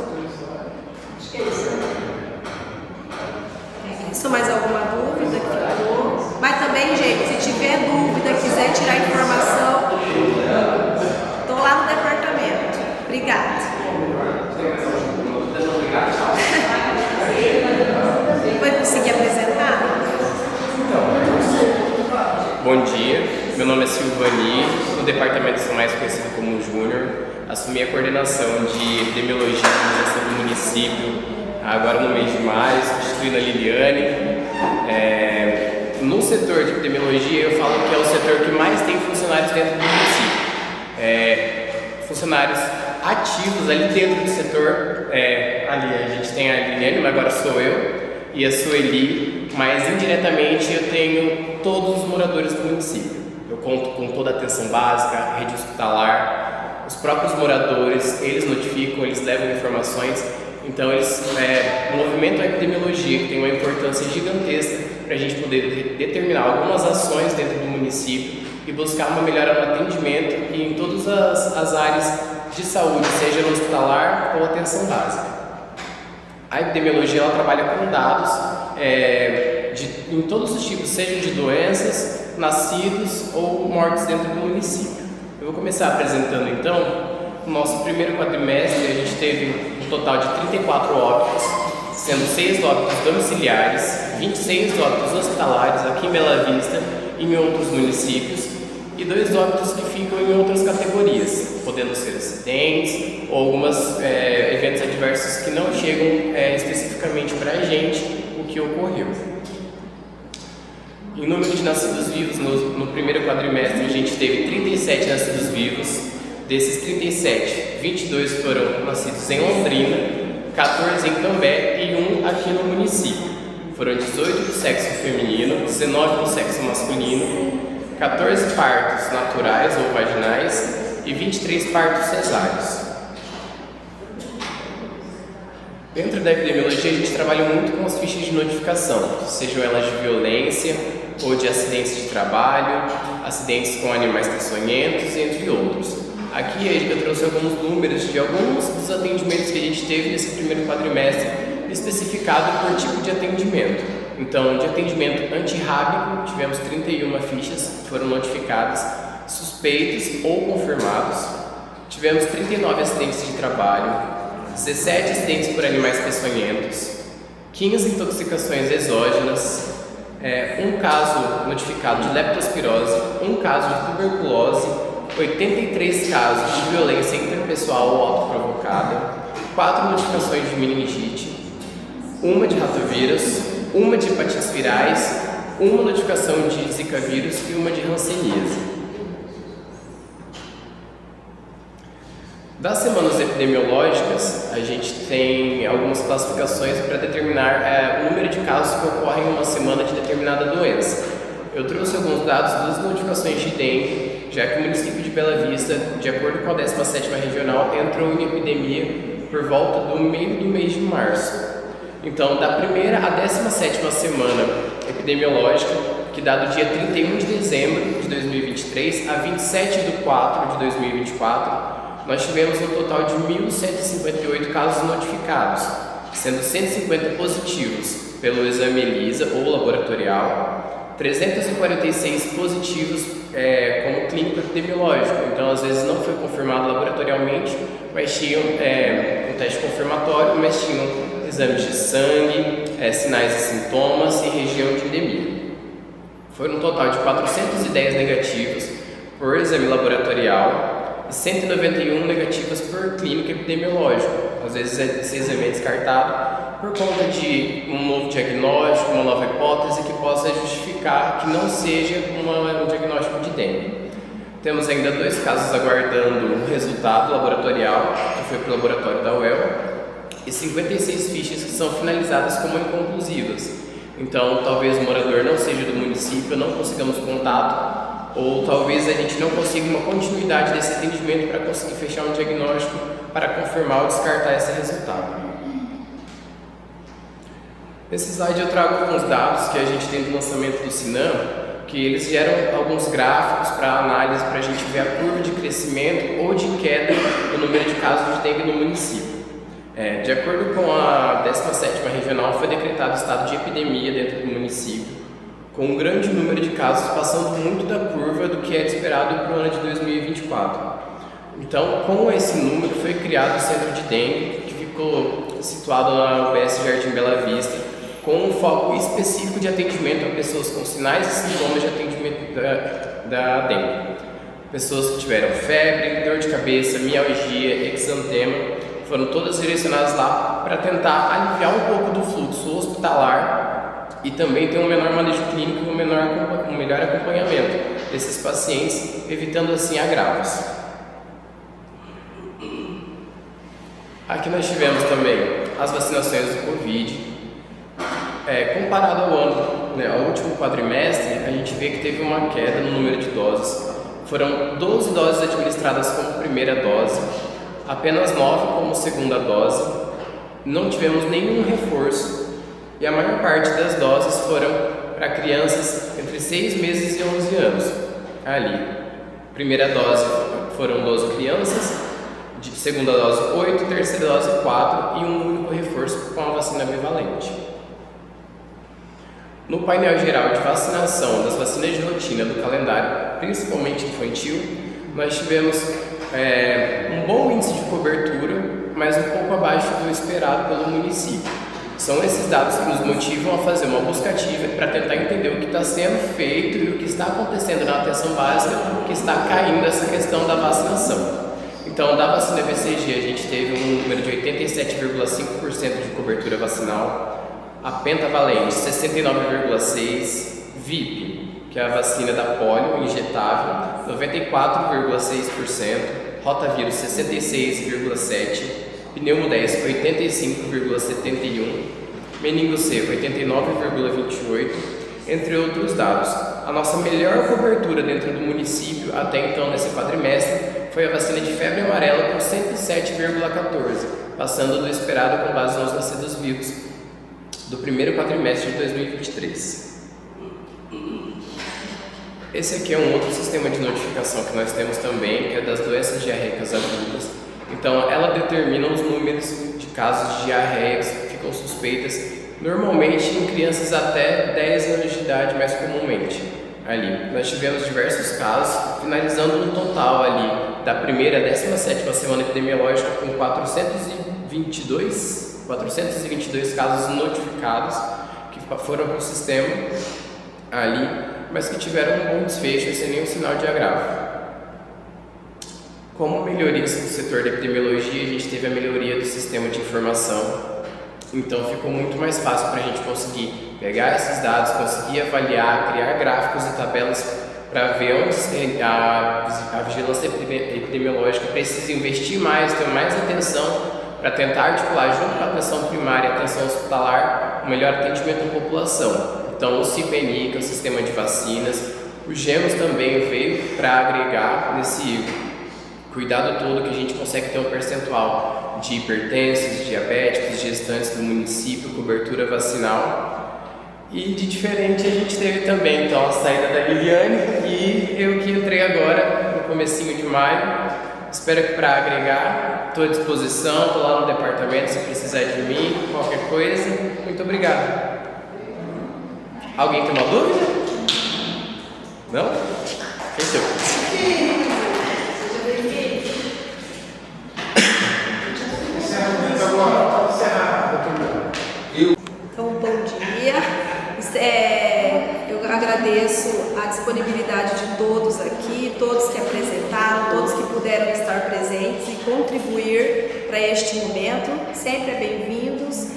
Speaker 14: Acho que é isso.
Speaker 1: Isso, mais alguma dúvida que ficou? Mas também, gente, se tiver dúvida, quiser tirar informação, estou lá no departamento. Obrigada. Vai conseguir apresentar?
Speaker 15: Bom dia, meu nome é Silvani, no departamento sou mais conhecido como Júnior. Assumi a coordenação de epidemiologia e imunização do município agora no mês de maio, substituindo a Liliane. No setor de epidemiologia, eu falo que é o setor que mais tem funcionários dentro do município. Funcionários ativos ali dentro do setor. Ali a gente tem a Liliane, mas agora sou eu, e a Sueli, mas indiretamente eu tenho todos os moradores do município. Eu conto com toda a atenção básica, rede hospitalar, os próprios moradores, eles notificam, eles levam informações. Então eles movimentam a epidemiologia, que tem uma importância gigantesca para a gente poder determinar algumas ações dentro do município e buscar uma melhora no atendimento e em todas as áreas de saúde, seja no hospitalar ou atenção básica. A epidemiologia ela trabalha com dados em todos os tipos, seja de doenças, nascidos ou mortes dentro do município. Eu vou começar apresentando então o nosso primeiro quadrimestre. A gente teve um total de 34 óbitos, sendo 6 óbitos domiciliares, 26 óbitos hospitalares aqui em Bela Vista e em outros municípios, e 2 óbitos que ficam em outras categorias, podendo ser acidentes ou alguns eventos adversos que não chegam especificamente para a gente o que ocorreu. Em número de nascidos vivos, no primeiro quadrimestre a gente teve 37 nascidos vivos. Desses 37, 22 foram nascidos em Londrina, 14 em Cambé e 1 aqui no município. Foram 18 do sexo feminino, 19 do sexo masculino, 14 partos naturais ou vaginais e 23 partos cesáreos. Dentro da epidemiologia, a gente trabalha muito com as fichas de notificação, sejam elas de violência ou de acidentes de trabalho, acidentes com animais peçonhentos, entre outros. Aqui eu trouxe alguns números de alguns dos atendimentos que a gente teve nesse primeiro quadrimestre, especificado por tipo de atendimento. Então, de atendimento antirrábico, tivemos 31 fichas que foram notificadas, suspeitos ou confirmados. Tivemos 39 acidentes de trabalho, 17 acidentes por animais peçonhentos, 15 intoxicações exógenas, um caso notificado de leptospirose, um caso de tuberculose, 83 casos de violência interpessoal ou autoprovocada, 4 notificações de meningite, uma de ratovírus, uma de hepatites virais, uma notificação de zika vírus e uma de hanseníase. Das semanas epidemiológicas, a gente tem algumas classificações para determinar o número de casos que ocorrem em uma semana de determinada doença. Eu trouxe alguns dados das notificações de dengue, já que o município de Bela Vista, de acordo com a 17ª Regional, entrou em epidemia por volta do meio do mês de março. Então, da primeira à 17ª semana epidemiológica, que dá do dia 31 de dezembro de 2023 a 27 de 4 de 2024, nós tivemos um total de 1.158 casos notificados, sendo 150 positivos pelo exame ELISA ou laboratorial, 346 positivos como clínico epidemiológico. Então, às vezes não foi confirmado laboratorialmente, mas tinham um teste confirmatório, mas tinham exames de sangue, sinais e sintomas e região de endemia. Foram um total de 410 negativos por exame laboratorial, 191 negativas por clínico epidemiológico. Às vezes esse exame é descartado por conta de um novo diagnóstico, uma nova hipótese que possa justificar que não seja um diagnóstico de dengue. Temos ainda 2 casos aguardando o resultado laboratorial, que foi para o laboratório da UEL, e 56 fichas que são finalizadas como inconclusivas. Então, talvez o morador não seja do município, não consigamos contato, ou talvez a gente não consiga uma continuidade desse atendimento para conseguir fechar um diagnóstico para confirmar ou descartar esse resultado. Nesse slide eu trago alguns dados que a gente tem do lançamento do Sinam, que eles geram alguns gráficos para análise, para a gente ver a curva de crescimento ou de queda do número de casos de dengue no município. De acordo com a 17ª Regional, foi decretado estado de epidemia dentro do município, com um grande número de casos passando muito da curva do que era esperado para o ano de 2024. Então, com esse número, foi criado o Centro de Dengue, que ficou situado na UBS Jardim Bela Vista, com um foco específico de atendimento a pessoas com sinais e sintomas de atendimento da dengue. Pessoas que tiveram febre, dor de cabeça, mialgia, exantema, foram todas direcionadas lá para tentar aliviar um pouco do fluxo hospitalar e também ter um menor manejo clínico e um melhor acompanhamento desses pacientes, evitando assim agravos. Aqui nós tivemos também as vacinações do Covid. Comparado ao ano, ao último quadrimestre, a gente vê que teve uma queda no número de doses. Foram 12 doses administradas como primeira dose, apenas 9 como segunda dose, não tivemos nenhum reforço e a maior parte das doses foram para crianças entre 6 meses e 11 anos. Ali, primeira dose foram 12 crianças, segunda dose 8, terceira dose 4 e um único reforço com a vacina bivalente. No painel geral de vacinação das vacinas de rotina do calendário, principalmente infantil, nós tivemos um bom índice de cobertura, mas um pouco abaixo do esperado pelo município. São esses dados que nos motivam a fazer uma busca ativa para tentar entender o que está sendo feito e o que está acontecendo na atenção básica, que está caindo essa questão da vacinação. Então, da vacina BCG, a gente teve um número de 87,5% de cobertura vacinal, a pentavalente 69,6%, VIP, que é a vacina da polio injetável, 94,6%, rotavírus 66,7%, pneumo 10 85,71%, meningo C 89,28%, entre outros dados. A nossa melhor cobertura dentro do município até então nesse quadrimestre foi a vacina de febre amarela com 107,14%, passando do esperado com base nos nascidos vivos do primeiro quadrimestre de 2023. Esse aqui é um outro sistema de notificação que nós temos também, que é das doenças diarreicas agudas. Então, ela determina os números de casos de diarreia que ficam suspeitas, normalmente em crianças até 10 anos de idade, mais comumente. Ali, nós tivemos diversos casos, finalizando um total ali da primeira à 17ª semana epidemiológica com 422 casos notificados que foram para o sistema ali, mas que tiveram um bom desfecho sem nenhum sinal de agravo. Como melhorias no setor da epidemiologia, a gente teve a melhoria do sistema de informação, então ficou muito mais fácil para a gente conseguir pegar esses dados, conseguir avaliar, criar gráficos e tabelas para ver onde a vigilância epidemiológica precisa investir mais, ter mais atenção para tentar articular junto com a atenção primária e a atenção hospitalar o melhor atendimento à população. Então o CIPNI, que é o sistema de vacinas, o GEMOS também veio para agregar nesse cuidado todo que a gente consegue ter um percentual de hipertensos, diabéticos, gestantes do município, cobertura vacinal. E de diferente a gente teve também então a saída da Liliane e eu que entrei agora no comecinho de maio. Espero que para agregar, estou à disposição, estou lá no departamento se precisar de mim, qualquer coisa. Muito obrigado. Alguém tem uma dúvida? Não? Fechou.
Speaker 1: Então, bom dia. Eu agradeço a disponibilidade de todos aqui, todos que apresentaram, todos que puderam estar presentes e contribuir para este momento. Sempre é bem-vindos.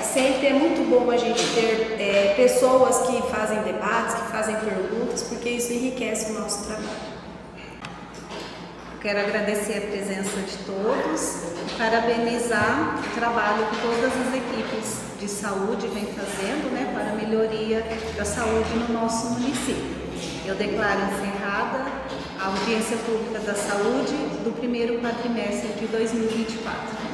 Speaker 1: Sempre é muito bom a gente ter pessoas que fazem debates, que fazem perguntas, porque isso enriquece o nosso trabalho.
Speaker 2: Quero agradecer a presença de todos e parabenizar o trabalho que todas as equipes de saúde vêm fazendo, para a melhoria da saúde no nosso município. Eu declaro encerrada a audiência pública da saúde do primeiro quadrimestre de 2024.